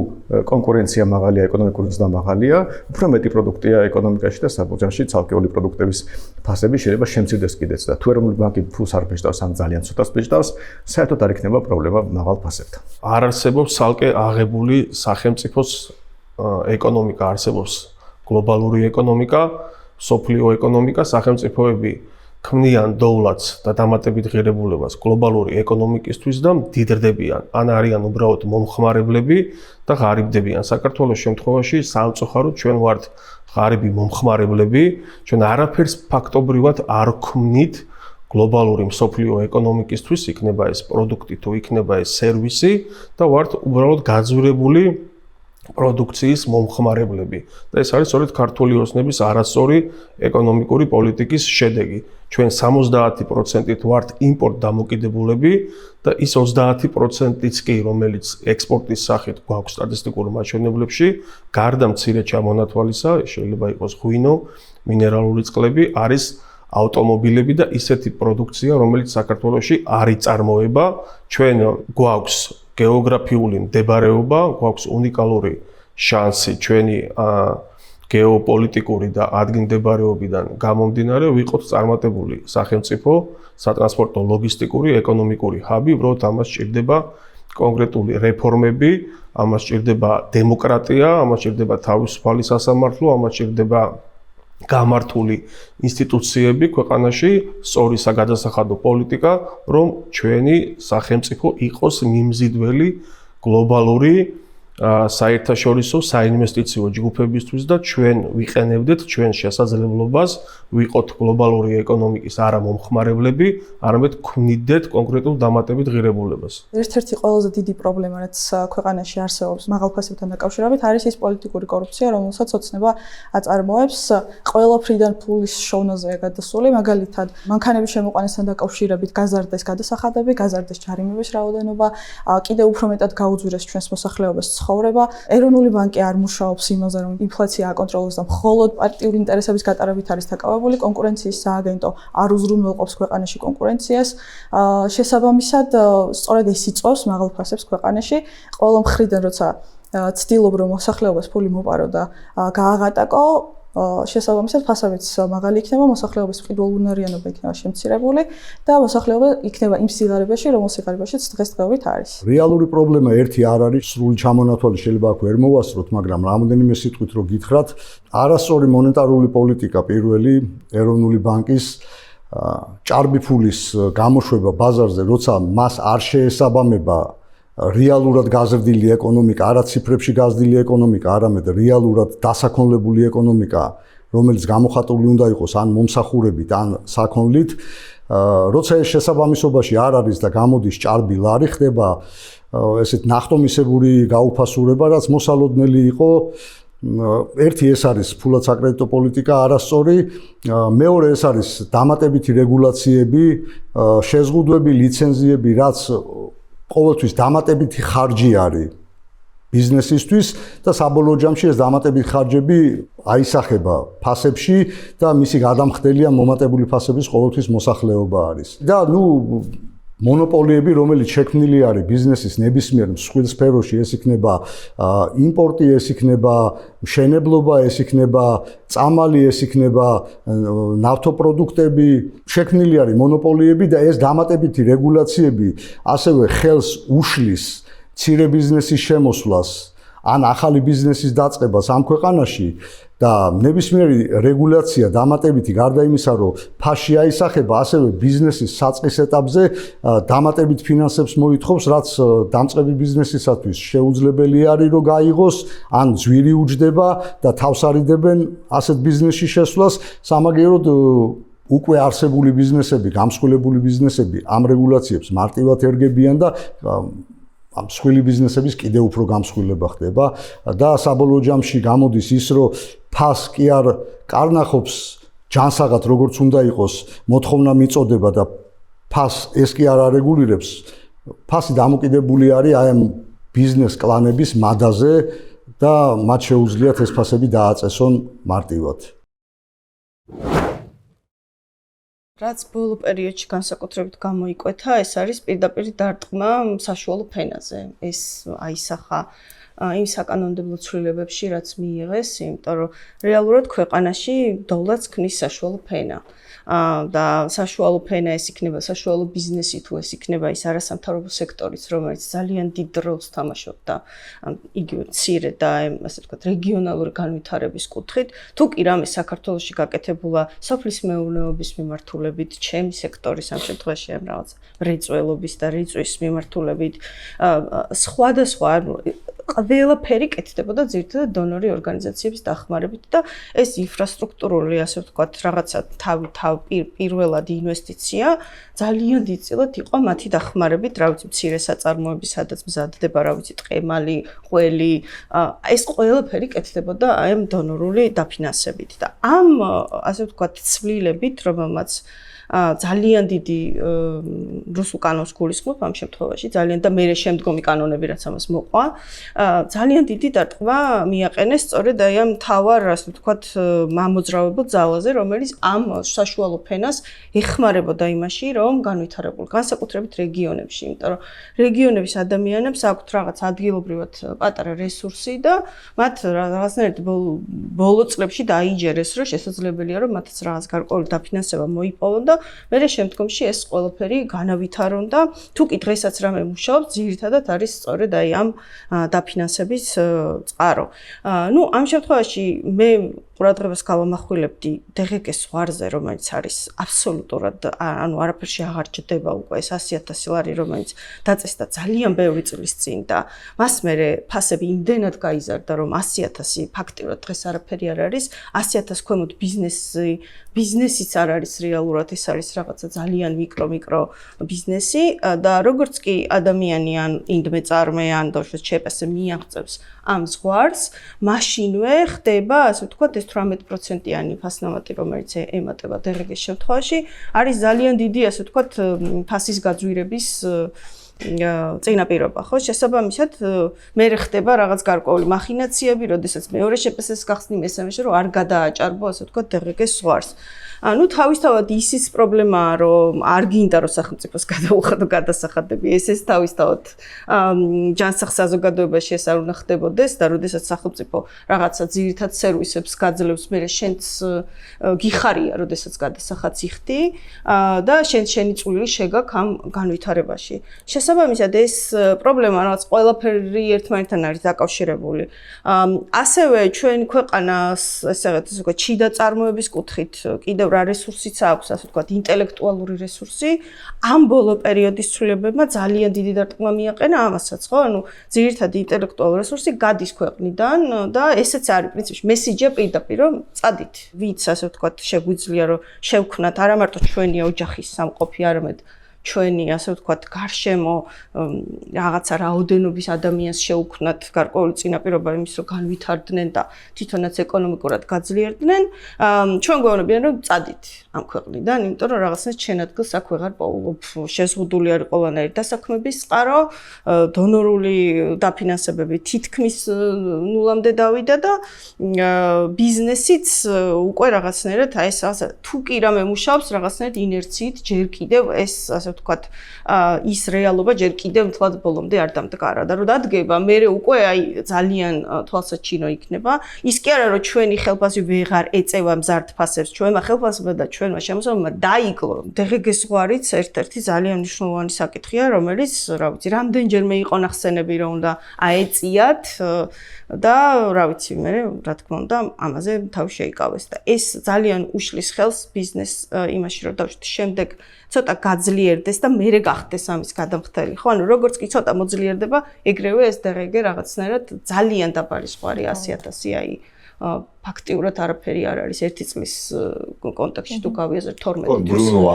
[SPEAKER 7] კონკურენცია მაღალია, ეკონომიკური ზრდა მაღალია, უფრო მეტი პროდუქტია ეკონომიკაში და საბოლოო ჯამში ცალკეული პროდუქტების ფასები შეიძლება შემცირდეს კიდეც და თუ ეროვნული ბანკი ფულს არ ბეჭდავს, ან ძალიან ცოტას ბეჭდავს, საერთოდ არ იქნება პრობლემა მაღალ ფასებთან.
[SPEAKER 4] არ არსებობს ცალკე აღებული სახელმწიფოს ეკონომიკა, არსებობს გლობალური ეკონომიკა, სოფლიო ეკონომიკა, სახელმწიფოები ქმნიან დოვლათს და დამატებით ღირებულებას გლობალური ეკონომიკისთვის და მდიდრდებიან, ან არიან უბრალოდ მომხმარებლები და ღარიბდებიან. საქართველოს შემთხვევაში სამწუხაროდ ჩვენ ვართ ღარიბი მომხმარებლები, ჩვენ არაფერს ფაქტობრივად არ ქმნით გლობალური მსოფლიო ეკონომიკისთვის, იქნება ეს პროდუქტი თუ იქნება ეს სერვისი და ვართ უბრალოდ გაძვირებული პროდუქციის მომხმარებლები და ეს არის სწორედ ქართული ოსნების არასწორი ეკონომიკური პოლიტიკის შედეგი. ჩვენ 70%-ით ვართ იმპორტ დამოკიდებულები და ის 30%-იც კი, რომელიც ექსპორტის სახით გვაქვს სტატისტიკურ მაჩვენებლებში, გარდა მცირე ჩამონათვალისა, შეიძლება იყოს ღვინო, მინერალური წყლები, არის ავტომობილები და ისეთი პროდუქცია, რომელიც საქართველოში არ იწარმოება. ჩვენ გვაქვს გეოგრაფიული მდებარეობა, გვაქვს უნიკალური შანსი ჩვენი გეოპოლიტიკური და ადგილმდებარეობიდან გამომდინარე, ვიყოთ წარმატებული სახელმწიფო, სატრანსპორტო, ლოგისტიკური, ეკონომიკური ჰაბი, უბრალოდ ამას სჭირდება კონკრეტული რეფორმები, ამას სჭირდება დემოკრატია, ამას სჭირდება თავისუფალი სასამართლო, ამას სჭირდება გამართული ინსტიტუციები ქვეყანაში, სწორი საგადასახადო პოლიტიკა, რომ ჩვენი სახელმწიფო იყოს მიმზიდველი გლობალური საერთაშორისო საინვესტიციო ჯგუფებისთვის და ჩვენ ვიყენებდეთ ჩვენ შესაძლებლობას ვიყოთ გლობალური ეკონომიკის არა მომხმარებლები, არამედ ქმნიდეთ კონკრეტულ დამატებით ღირებულებას.
[SPEAKER 2] ერთ-ერთი ყველაზე დიდი პრობლემა, რაც ქვეყანაში არსებობს მაღალფასებთან დაკავშირებით, არის ის პოლიტიკური კორუფცია, რომელსაც ოცნება აწარმოებს ყველაფრიდან ფულის შოვნაზეა გადასული, მაგალითად, მანქანების შემოყვანასთან დაკავშირებით გაზარდეს გადასახადები, გაზარდეს ჯარიმების რაოდენობა, კიდევ უფრო მეტად გაუძვირეს ჩვენს მოსახლეობას ცხოვრება. ეროვნული ბანკი არ მუშაობს იმაზე, რომ ინფლაცია აკონტროლოს და მხოლოდ პარტიული ინტერესების გატარებით არის დაკავებული, კონკურენციის სააგენტო არ უზრუნველყოფს ქვეყანაში კონკურენციას. შესაბამისად, სწორედ ეს იწვევს მაღალ ფასებს ქვეყანაში. ყველა მხრიდან, როცა ცდილობ, რომ მოსახლეობას ფული მოპარო და გააღატაკო, შესაბამისად ფასებიც მაღალი იქნება, მოსახლეობის მყიდველუნარიანობა იქნება შემცირებული და მოსახლეობა იქნება იმ სიღარიბეში, რომელ სიღარიბეშიც დღესდღეობით არის.
[SPEAKER 5] რეალური პრობლემა ერთი არ არის, სრული ჩამონათვალი შეიძლება აქ ვერ მოვასწროთ, მაგრამ რამოდენიმე სიტყვით რო გითხრათ, არასწორი მონეტარული პოლიტიკა პირველი ეროვნული ბანკის ჭარბი ფულის გამოშვება ბაზარზე, როცა მას არ შეესაბამება რეალურად გაზრდილი ეკონომიკა, არა ციფრებში გაზრდილი ეკონომიკა, არამედ რეალურად დასაქონლებული ეკონომიკა, რომელიც გამოხატული უნდა იყოს ან მომსახურებით, ან საქონლით, როცა ეს შესაბამისობაში არ არის და გამოდის ჭარბი ლარი, ხდება ესეთ ნახტომისებური გაუფასურება, რაც მოსალოდნელი იყო. ერთი ეს არის ფულად საკრედიტო პოლიტიკა არასწორი, მეორე ეს არის დამატებითი რეგულაციები, შეზღუდვები, ლიცენზიები, რაც ყოველთვის დამატებითი ხარჯი არის ბიზნესისთვის და საბოლოო ჯამში ეს დამატებითი ხარჯები აისახება ფასებში და მისი გადამხდელია მომატებული ფასების ყოველთვის მოსახლეობა არის. და მონოპოლიები, რომელიც შექმნილი არის ბიზნესის ნებისმიერ მსხვილ სფეროში, ეს იქნება იმპორტი, ეს იქნება მშენებლობა, ეს იქნება წამალი, ეს იქნება ნავთობპროდუქტები, შექმნილი არის მონოპოლიები და ეს დამატებითი რეგულაციები ასევე ხელს უშლის მცირე ბიზნესის შემოსვლას ან ახალი ბიზნესის დაწყებას ამ ქვეყანაში და ნებისმიერი რეგულაცია დამატებითი გარდა იმისა, რომ ფასში აისახება, ასევე ბიზნესის საწყის ეტაპზე დამატებით ფინანსებს მოითხოვს, რაც დამწყები ბიზნესისათვის შეუძლებელი არის, რომ გაიღოს, ან ძვირი უჯდება და თავს არიდებენ ასეთ ბიზნესში შესვლას, სამაგიეროდ უკვე არსებული ბიზნესები, გამსხვილებული ბიზნესები ამ რეგულაციებს მარტივად ერგებიან და ამ მსხვილი ბიზნესების კიდევ უფრო გამსხვილება ხდება და საბოლოო ჯამში გამოდის ის, რომ ფას კი არ კარნახობს ჯანსაღად როგორც უნდა იყოს მოთხოვნა მიწოდება და ფას ეს კი არ არეგულირებს. ფასი დამოკიდებული არის აი ამ ბიზნეს კლანების მადაზე და მათ შეუძლიათ ეს ფასები დააწესონ მარტივად.
[SPEAKER 3] რაც ბოლო პერიოდში განსაკუთრებით გამოიკვეთა, ეს არის პირდაპირ დარტყმა საშუალო ფენაზე. ეს აისახა იმ საკანონმდებლო ცვლილებებში, რაც მიიღეს, იმიტომ რომ რეალურად ქვეყანაში დოლარს ქმნის საშუალო ფენა. და საშუალო ფენა ეს იქნება საშუალო ბიზნესი თუ ეს იქნება ის არასამთავრობო სექტორიც, რომელიც ძალიან დიდ როლს თამაშობდა იგივე მცირე და ასე ვთქვათ რეგიონალური განვითარების კუთხით, თუ კი რამე საქართველოში გაკეთებულა სოფლის მეურნეობის მიმართულებით, ჩემი სექტორის ამ შემთხვევაში ამ რაღაც მრეწველობის და რიწვის მიმართულებით, სხვადასხვა ყველაფერი კეთდებოდა ძირითადად დონორი ორგანიზაციების დახმარებით და ეს ინფრასტრუქტურული, ასე ვთქვათ, რაღაცა პირველად ინვესტიცია ძალიან დიდწილად იყო მათი დახმარებით, რა ვიცი, მცირე საწარმოები, სადაც მზადდება, რა ვიცი, ტყემალი, ყველი, ეს ყველაფერი კეთდებოდა აი ამ დონორული დაფინანსებით და ამ, ასე ვთქვათ, ცვლილებით, რომელმაც ძალიან დიდი რუსულ კანონს გულისხმობ ამ შემთხვევაში, ძალიან და მე შემდგომი კანონები რაც ამას მოყვა, ძალიან დიდი დარტყმა მიაყენეს სწორედ აი ამ თავარ, ასე ვთქვათ, მამოძრავებელ ძალაზე, რომელიც ამ საშუალო ფენას ეხმარებოდა იმაში, რომ განვითარებულ, განსაკუთრებით რეგიონებში, იმიტომ რომ რეგიონების ადამიანებს აქვთ რაღაც ადგილობრივად პატარა რესურსი და მათ რაღაცნაირად ბოლო წლებში დაინჯერეს, რომ შესაძლებელია, რომ მათაც რაღაც გარკვეული დაფინანსება მოიპოვონ და მერე შემდგომში ეს ყველაფერი განავითარონ და თუ კი დღესაც რამე მუშაობს, ძირითადად არის სწორედ აი ამ დაფინანსების წყარო. ამ შემთხვევაში მე ყურადღებას გავამახვილებდი DGK-ს ზღვარზე, რომელიც არის აბსოლუტურად, არაფერში აღარ ჭდება უკვე ეს 100,000 ლარი, რომელიც დაწესდა ძალიან ბევრი წლის წინ და მას მერე ფასები იმდენად გაიზარდა, რომ 100,000 ფაქტიურად დღეს არაფერი არ არის, 100,000 ქვემოთ ბიზნესიც არ არის რეალურად, ეს არის რაღაცა ძალიან მიკრო ბიზნესი და როგორც კი ადამიანი ან ინდმეწარმე ან ЧП-ს მიაღწევს ამ ზღვარს, მაშინვე ხდება, ასე ვთქვათ, ეს 18%-იანი ფასნამატი, რომელიც ემატება DGK-ის შემთხვევაში, არის ძალიან დიდი, ასე ვთქვათ, ფასის გაძვირების წინაპირობა, ხო? შესაბამისად, მე ხდება რაღაც გარკვეული მახინაციები, როდესაც მეორე ЧП-ს გახსნი მესამეში, რომ არ გადააჭარბო, ასე ვთქვათ, DGK-ის ზღვარს. თავისთავად ისის პრობლემაა, რომ არ გინდა რომ სახელმწიფოს გადაუხადო გადასახადები. ეს თავისთავად ჯანსაღ საზოგადოებაში ეს არ უნდა ხდებოდეს და როდესაც სახელმწიფო რაღაცა ძირითად სერვისებს გაძლევს, მე შენც გიხარია, როდესაც გადასახადს იხდი და შენი წვლილი შეგაქვს ამ განვითარებაში. შესაბამისად, ეს პრობლემა რაღაც ყველაფერი ერთმანეთთან არის დაკავშირებული. ასევე ჩვენ ქვეყანას, ესე ვთქვათ, შიდა წარმოების კუთხით კიდევ რა რესურსიც აქვს, ასე ვთქვათ, ინტელექტუალური რესურსი, ამ ბოლო პერიოდის ცვლილებებმა ძალიან დიდი დარტყმა მიაყენა ამასაც, ხო? ანუ ძირითადი ინტელექტუალური რესურსი გადის ქვეყნიდან და ესეც არის პრინციპში მესიჯია პირდაპირ, რომ წადით, ვინც ასე ვთქვათ, შეგვიძლია რომ შევქნათ არა მარტო ჩვენი ოჯახის სამყოფი, არამედ ჩვენი ასე ვთქვათ გარშემო რაღაცა რაოდენობის ადამიანს შეუქმნათ გარკვეული წინაპირობა იმის რომ განვითარდნენ და თვითონაც ეკონომიკურად გაძლიერდნენ ჩვენ გვეუბნებიან რომ წადით ამ ქვეყნიდან იმიტომ რომ რაღაცნაირად ჩვენ ადგილს აქ ვეღარ პოულობ შეზღუდული არის ყველანაირი დასაქმების წყარო დონორული დაფინანსებები თითქმის ნულამდე დავიდა და ბიზნესიც უკვე რაღაცნაირად აი ეს თუ კი რამე მუშაობს რაღაცნაირად ინერციით ჯერ კიდევ ეს ასე ვთქვათ, ის რეალობა ჯერ კიდევ თვალ ბოლომდე არ დამდგარა და რომ დადგება, მე უკვე აი ძალიან თვალსაჩინო იქნება. ის კი არა რომ ჩვენი ხელფასი ვეღარ ეწევა მზარდ ფასებს, ჩვენმა ხელფასმა და ჩვენმა შემოსავალმა დაიკლო. დღეს ზღვარიც ერთ-ერთი ძალიან მნიშვნელოვანი საკითხია, რომელიც, რა ვიცი, რამდენჯერმე იყო ნახსენები, რომ უნდა აეწიათ და რა ვიცი, მე რა თქმა უნდა, ამაზე თავი შეიკავეს და ეს ძალიან უშლის ხელს ბიზნეს იმაში, რომ დავშვით შემდეგ ცოტა გაძლიერდეს და მერე გახდეს ამის გადამხდელი. ხო, ანუ როგორც კი ცოტა მოძლიერდება, ეგრევე ეს დღეგე რაღაცნაირად ძალიან დაბალი ზღვარი 100.000 აი ფაქტიურად არაფერი არ არის ერთი წლის კონტექსტში თუ გავიაზრებთ 12
[SPEAKER 1] ბრუნვა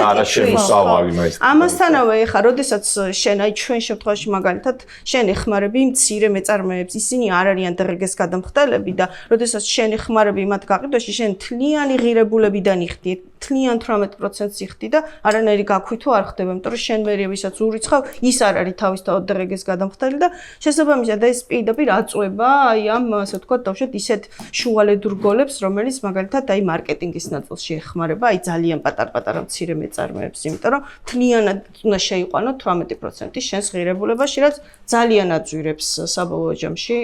[SPEAKER 1] არა შემოსავალი მაინც
[SPEAKER 3] ამასთანავე ეხა როდესაც შენ აი ჩვენ შემთხვევაში მაგალითად შენ ეხმარები მცირე მეწარმეებს ისინი არ არიან დღეგეს გადამხდელები და როდესაც შენ ეხმარები მათ გაყიდვაში შენ თლიანი ღირებულებიდან იხდი თლიან 18%-ს იხდი და არანაირი გაქვით არ ხდება იმიტომ რომ შენ მერე ვისაც ურიცხავ ის არ არის თავისთავად დღეგეს გადამხდელი და შესაბამისად ეს პირდაპირ აწვება აი ამ ასე ვთქვათ დავშეთ ისეთ შუალედურ გოლებს, რომელიც მაგალითად აი მარკეტინგის ნაწილში ეხმარება, აი ძალიან პატარ-პატარა მცირე მეწარმეებს, იმიტომ რომ თლიანად უნდა შეიყვანოთ 18% შენს ღირებულებაში, რაც ძალიან აძვირებს საბოლოო ჯამში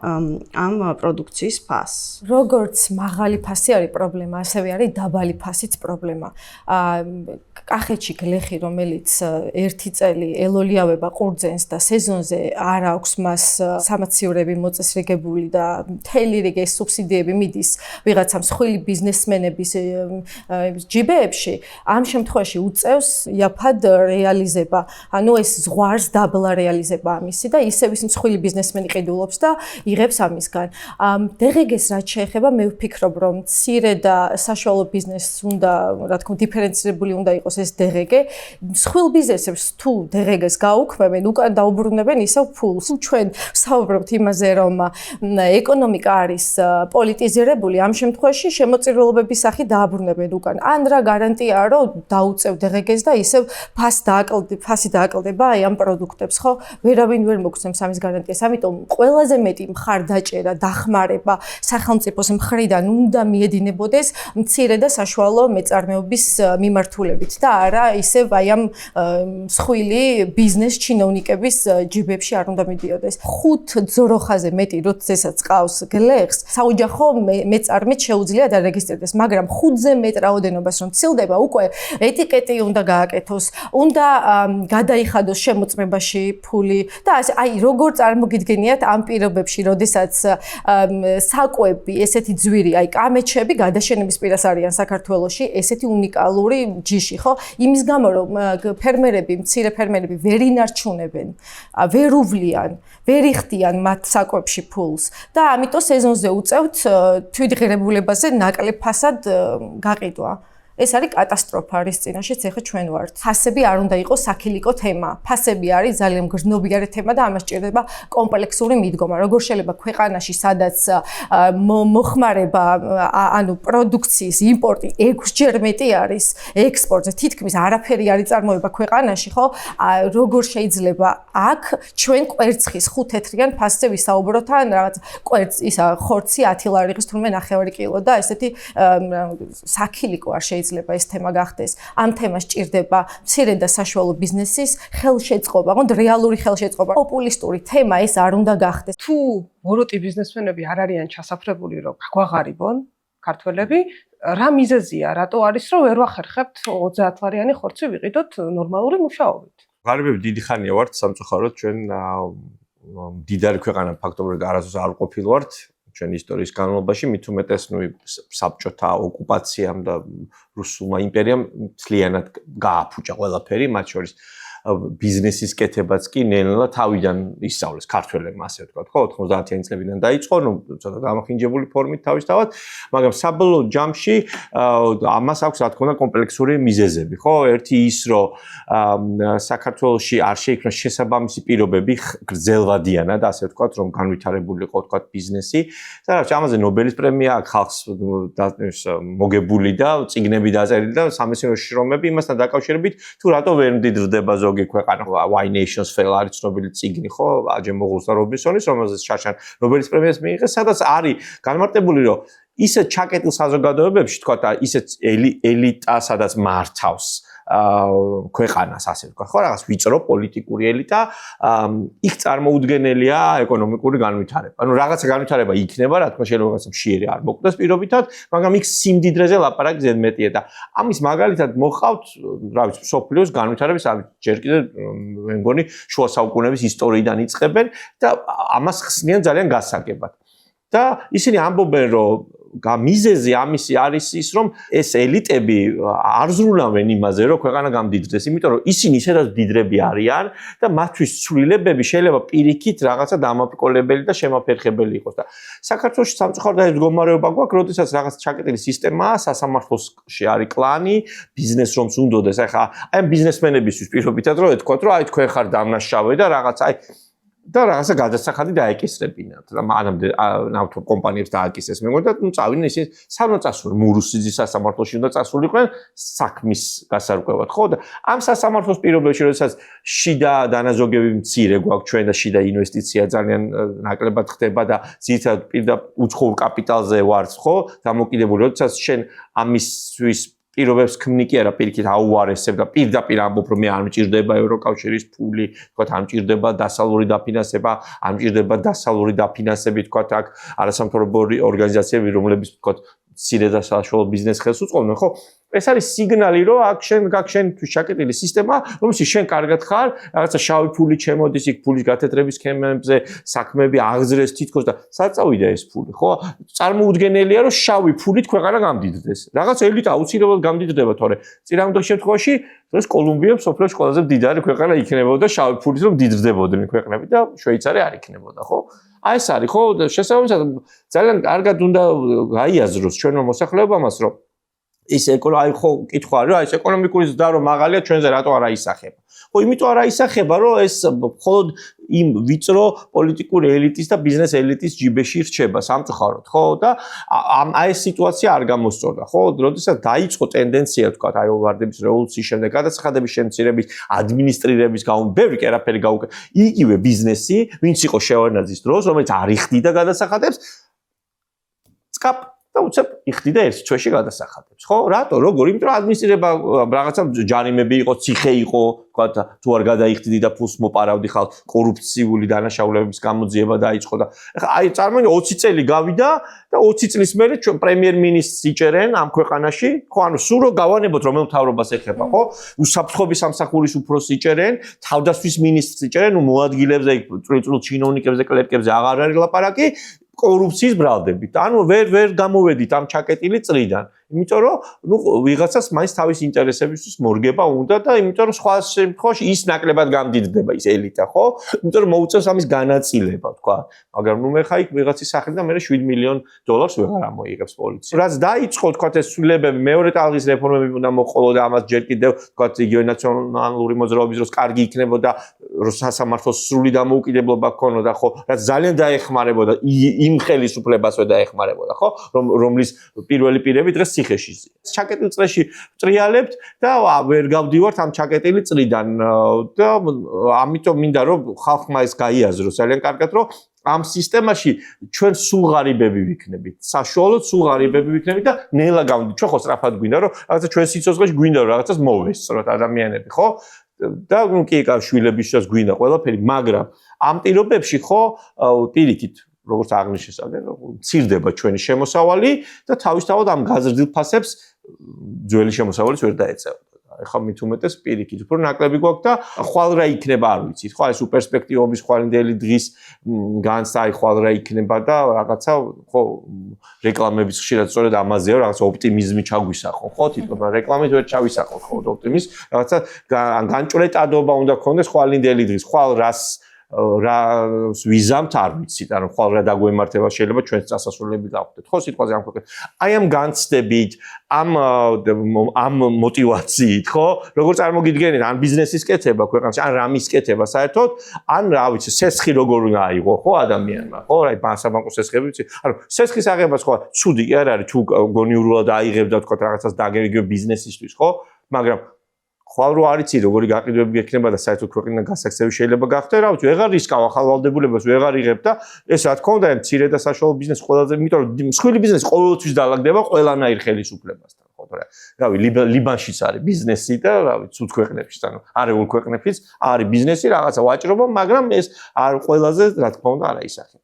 [SPEAKER 3] ამ პროდუქციის ფასს.
[SPEAKER 6] როგორც მაღალი ფასი არის პრობლემა, ასევე არის დაბალი ფასიც პრობლემა. კახეთში გლეხი, რომელიც ერთი წელი ელოლიავება ყურძენს და სეზონზე არ აქვს მას სამაციურები მოწესრიგებული და მთელი რიგი სუბსიდიები მიდის ვიღაცა მსხვილი ბიზნესმენების ჯიბეებში, ამ შემთხვევაში უწევს იაფად რეალიზება. ანუ ეს ზღვარს დაბლა რეალიზება ამისი და ისევ ის მსხვილი ბიზნესმენი ყიდულობს და იღებს ამისგან. დღეგეს რაც შეეხება, მე ვფიქრობ, რომ მცირე და საშუალო ბიზნესს უნდა, რა თქმა უნდა, დიფერენცირებული უნდა იყოს ეს დღეგე. მსხვილ ბიზნესებს თუ დღეგეს გაუქმებენ, უკან დაუბრუნებენ ისევ ფულს. ჩვენ ვსაუბრობთ იმაზე, რომ ეკონომიკა არის პოლიტიზირებული, ამ შემთხვევაში შემოწირულობების სახით დააბრუნებენ უკან. ან რა გარანტიაა, რომ დაუწევ დღეგეს და ისევ ფასი დააკლდება აი ამ პროდუქტებს, ხო? ვერავინ ვერ მოგცემს ამის გარანტიას. ამიტომ ყველაზე მეტი მხარდაჭერა, დახმარება სახელმწიფოს მხრიდან უნდა მიედინებოდეს მცირე და საშუალო მეწარმეობის მიმართულებით და არა ისევ აი ამ მსხვილი ბიზნეს ჩინოვნიკების ჯიბებში არ უნდა მიდიოდეს. 5 ძროხაზე მეტი როდესაც ყავს გლეხს, საოჯახო მეწარმეც შეუძლია დარეგისტრირდეს, მაგრამ 5-ზე მეტ რაოდენობას რომ ცილდება, უკვე ეტიკეტი უნდა გააკეთოს, უნდა გადაიხადოს შემოწმებაში ფული და აი როგორ წარმოგიდგენიათ ამ პირობებში, როდესაც საკვები, ესეთი ძვირი, აი კამეჩები გადაშენების პირას არიან საქართველოში, ესეთი უნიკალური ჯიში, ხო? იმის გამო რომ ფერმერები, მცირე ფერმერები ვერ ინარჩუნებენ, ვერ უვლიან, ვერ იხდიან მათ საკვებში ფულს და ამიტომ სეზონზე უწევთ თვითღირებულებაზე ნაკლებ ფასად გაყიდვა. ეს არის კატასტროფა, რის წინაშეც ეხა ჩვენ ვართ. ფასები არ უნდა იყოს საქილიკო თემა. ფასები არის ძალიან გრძნობიარე თემა და ამას ჭირდება კომპლექსური მიდგომა. როგორ შეიძლება ქვეყანაში, სადაც მოხმარება, ანუ პროდუქციის იმპორტი 6-ჯერ მეტი არის ექსპორტზე, თითქმის არაფერი არის წარმოება ქვეყანაში, ხო? როგორ შეიძლება აქ ჩვენ კვერცხის 5 თეთრიან ფასზე ვისაუბროთ ან რაღაც კვერცხ ისა ხორცი 10 ლარი ღირს თურმე 9 კილო და ესეთი საქილიკო არ შეიძლება ეს თემა გახდეს. ამ თემას ჭირდება მცირე და საშუალო ბიზნესის ხელშეწყობა, ოღონდ რეალური ხელშეწყობა. პოპულისტური თემა ეს არ უნდა გახდეს.
[SPEAKER 8] თუ მოროტი ბიზნესმენები არ არიან ჩასაფრებული, რომ გაგვაღარიბონ ქართველები, რა მიზეზია, რატო არის, რომ ვერ ვახერხებთ 30 ლარიანი ხორცი ვიყიდოთ ნორმალური მუშაობით?
[SPEAKER 1] ღარიბები დიდი ხანია ვართ სამწუხაროდ ჩვენ მდიდარი ქვეყანა ფაქტობრივად არასდროს არ ყოფილვართ ჩვენი ისტორიის განმავლობაში, მით უმეტეს საბჭოთა ოკუპაციამ და რუსულმა იმპერიამ მთლიანად გააფუჭა ყველაფერი, მათ შორის ბიზნესის კეთებაც კი ნელ-ნელა თავიდან ისწავლეს ქართველებმა, ასე ვთქვათ, ხო, 90-იანი წლებიდან დაიწყო, ცოტა დამახინჯებული ფორმით თავისთავად, მაგრამ საბოლოო ჯამში ამას აქვს, რა თქმა უნდა, კომპლექსური მიზეზები, ხო? ერთი ის, რომ საქართველოში არ შეიქმნა შესაბამისი პირობები გრძელვადიანად, ასე ვთქვათ, რომ განვითარებულიყო, ვთქვათ, ბიზნესი. და ამაზე ნობელის პრემია აქვს ხალხს მოგებული და წიგნები დაწერილი და სამეცნიერო შრომები იმასთან დაკავშირებით, თუ რატო ვერ მდიდრდება ზოგი ქვეყანა, Why Nations Fail არის ცნობილი წიგნი, ხო, აჯე მოღულს და რობინსონის, რომელზეც შარშან ნობელის პრემიას მიიღეს, სადაც არის განმარტებული, რომ ისეთ ჩაკეტილ საზოგადოებებში, თქვა და ისეთ ელიტა, სადაც მართავს ქვეყანას, ასე ვთქვა, ხო, რაღაც ვიწრო პოლიტიკური ელიტა, იქ წარმოუდგენელია ეკონომიკური განვითარება. ანუ რაღაცა განვითარება იქნება, რა თქმა შეიძლება რაღაცა მშიერი არ მოკვდეს პირობითად, მაგრამ იქ სიმდიდრეზე ლაპარაკი ზედმეტია და ამის მაგალითად მოყავთ, რა ვიცი, მსოფლიოს განვითარების ჯერ კიდევ მე მგონი შუა საუკუნეების ისტორიიდან იწყებენ და ამას ხსნიან ძალიან გასაგებად. და ისინი ამბობენ, რომ მიზეზი ამისი არის ის, რომ ეს ელიტები არ ზრუნავენ იმაზე, რომ ქვეყანა გამდიდრდეს, იმიტომ რომ ისინი ისედაც მდიდრები არიან და მათთვის ცვლილებები შეიძლება პირიქით რაღაცა დამაბრკოლებელი და შემაფერხებელი იყოს და საქართველოში სამწუხაროდ ეს მდგომარეობა გვაქვს, როდესაც რაღაც ჩაკეტილი სისტემაა, სასამართლოში არის კლანი, ბიზნესს რომს უნდოდეს, ახლა აი ბიზნესმენებისთვის პირობითად რომ ეთქვათ, რომ აი თქვენ ხარ დამნაშავე და რაღაც აი და რაღაცა გადასახადი დაეკისრებინათ. მანამდე ნავთობ კომპანიებს დააკისრეს. მე მგონი და წავიდნენ ისინი სანო წასული მურუსიძის სასამართლოში უნდა წასულიყვნენ საქმის გასარკვევად. ხო და ამ სასამართლოს პირობებში, როდესაც შიდა დანაზოგები მცირე გვაქვს ჩვენ და შიდა ინვესტიცია ძალიან ნაკლებად ხდება და ძირითადად პირდაპირ უცხოურ კაპიტალზე ვართ, ხო? დამოკიდებული, როდესაც შენ ამისთვის პირობებს ქმნი კი არა პირიქით აუარესებ და პირდაპირ ამბობ რომ მე არ მჭირდება ევროკავშირის ფული, თქვათ არ მჭირდება დასავლური დაფინანსება, არ მჭირდება დასავლური დაფინანსები, თქვათ აქ არასამთავრობო ორგანიზაციები, რომლებიც თქვათ მცირე და საშუალო ბიზნეს ხელს უწყობენ, ხო? ეს არის სიგნალი, რომ აქ შენთვის ჩაკეტილი სისტემა, რომელშიც შენ კარგად ხარ, რაღაცა შავი ფული ჩემოდის იქ ფულის გათეთრების სქემებზე, საქმეები აღძრეს თითქოს და საწავიდა ეს ფული, ხო? წარმოუდგენელია, რომ შავი ფულით ქვეყანა გამდიდრდეს. რაღაც ელიტა აუცილებლად გამდიდრდება, თორე წინამორბედი შემთხვევაში ეს კოლუმბია მსოფლიოში ყველაზე მდიდარი ქვეყანა იქნებოდა შავი ფულით, რომ მდიდრდებოდნენ ქვეყნები და შვეიცარია არ იქნებოდა, ხო? აი ეს არის, ხო? შესაბამისად ძალიან კარგად უნდა გაიაზროს ჩვენმა მოსახლეობამაც, რომ ის აი ხო კითხვა არის, რომ აი ეს ეკონომიკური ზრდა რომ მაღალია ჩვენზე რატო არ აისახება? ხო, იმიტომ არ აისახება, რომ ეს მხოლოდ იმ ვიწრო პოლიტიკური ელიტის და ბიზნეს ელიტის ჯიბეში რჩება სამწუხაროდ, ხო? და აი ეს სიტუაცია არ გამოსწორდა, ხო? როდესაც დაიწყო ტენდენცია, თქვა, აი ვარდების რევოლუციის შემდეგ, გადასახადების შემცირების, ადმინისტრირების ბევრი კერაფერი გაუკეთა. იგივე ბიზნესი, ვინც იყო შევარდნაძის დროს, რომელიც არ იხდიდა გადასახადებს, წკაპ და უცებ იხდიდა ერთ თვეში გადასახადებს, ხო? რატო? როგორ? იმიტომ რომ ადმინისტრირება რაღაცა ჯარიმები იყო, ციხე იყო, თქვა თუ არ გადაიხდიდი და ფულს მოპარავდი ხალხ, კორუფციული დანაშაულებების გამოძიება დაიწყო და ეხლა აი წარმოიდგინე 20 წელი გავიდა და 20 წლის მერე ჩვენ პრემიერ-მინისტრს იჭერენ ამ ქვეყანაში, ხო? ანუ სულ რო გავანებოთ რომელ მთავრობას ეხება, ხო? უსაფრთხოების სამსახურის უფროსს იჭერენ, თავდასხმის მინისტრს იჭერენ, მოადგილებზე, წვრილ ჩინოვნიკებზე, კლერკებზე აღარ არის ლაპარაკი. კორუფციის ბრალდებით. ანუ ვერ გამოვედით ამ ჩაკეტილი წრიდან. იმიტომ რომ ნუ ვიღაცას მაინც თავის ინტერესებისთვის მორგება უნდა და იმიტომ რომ სხვა შემთხვევაში ის ნაკლებად გამდიდრდება ის ელიტა, ხო? იმიტომ რომ მოუწევს ამის განაწილება, თქვა. მაგრამ ნუ მე ხა იქ ვიღაცის სახლიდან მე $7 მილიონ ვეღარ ამოიღებს პოლიცია. რაც დაიწყო, თქვა ეს ცვლილებები, მეორე ტალღის რეფორმები უნდა მოყოლო და ამას ჯერ კიდევ, თქვა იგივე ნაციონალური მოძრაობის დროს კარგი იქნებოდა, რომ სასამართლოს სრული დამოუკიდებლობა ჰქონოდა, ხო? რაც ძალიან დაეხმარებოდა იმ ხელისუფლებასვე დაეხმარებოდა, ხო? რომლის პირველი პირები დღეს ციხეში ზია. ჩაკეტილ წრეში ტრიალებთ და ვერ გავდივართ ამ ჩაკეტილი წრიდან და ამიტომ მინდა რომ ხალხმა ეს გაიაზროს ძალიან კარგად, რომ ამ სისტემაში ჩვენ სულ ღარიბები ვიქნებით. საშუალოდ სულ ღარიბები ვიქნებით და ნელა გავდივართ. ჩვენ ხო სწრაფად გვინდა რომ რაღაცა ჩვენ სიცოცხლეში გვინდა რომ რაღაცას მოვესწროთ ადამიანები, ხო? და ნუ კი შვილების შორის გვინდა ყველაფერი, მაგრამ ამ პირობებში ხო პირიქით როგორც აღნიშნე, მცირდება ჩვენი შემოსავალი და თავისთავად ამ გაზრდილ ფასებს ძველი შემოსავალიც ვერ დაეწევა. ეხლა მით უმეტეს პირიქით, უფრო ნაკლები გვაქვს და ხვალ რა იქნება არ ვიცით, ხო, ეს პერსპექტივების ხვალინდელი დღის განცდა, აი ხვალ რა იქნება და რაღაცა, ხო, რეკლამების ხშირად სწორედ ამაზეა, რაღაცა ოპტიმიზმი ჩაგვისახო, ხო, თვითონ რეკლამით ვერ ჩავისახოთ, ხო, ოპტიმიზმს, რაღაცა განჭრეტადობა უნდა გქონდეს ხვალინდელი დღის, ხვალ რა ვიზამთ არ ვიცით, ანუ ხვალ რა დაგვემართება შეიძლება ჩვენს წასასვლელები გავხდეთ, ხო, სიტყვაზე ამ ქვეყნად. აი ამ განცდებით, ამ мотивაციით, ხო, როგორ წარმოგიდგენთ, ან ბიზნესის კეთება ქვეყანაში, ან რამის კეთება საერთოდ, ან რა ვიცი, სესხი როგორ უნდა აიღო, ხო, ადამიანმა, ხო, აი ბანკო სესხები ვიცი, ანუ სესხის აღებას ხო, ცუდი კი არ არის, თუ გონიურულად აიღებ და თქვა რაღაცას დაგეგმებ ბიზნესისთვის, ხო, მაგრამ ხვალ რო არიცი როგორი გაყიდვები გექნება და საერთოდ ქვეყნიდან გასაქცევი შეიძლება გახდე, რა ვიცი, ვეღარ რისკავ ახალ ვალდებულებას ვეღარ იღებ და ეს რა თქმა უნდა, მცირე და საშუალო ბიზნესი ყველაზე, იმიტომ რომ მსხვილი ბიზნესი ყოველთვის დაალაგდება ყველანაირ ხელისუფლებასთან, ხო, რავი, ლიბანშიც არის ბიზნესი და რავი, ცუდ ქვეყნებშიც, ანუ არეულ ქვეყნებშიც არის ბიზნესი, რაღაცა ვაჭრობა, მაგრამ ეს არ ყველაზე, რა თქმა უნდა, არა ისახება.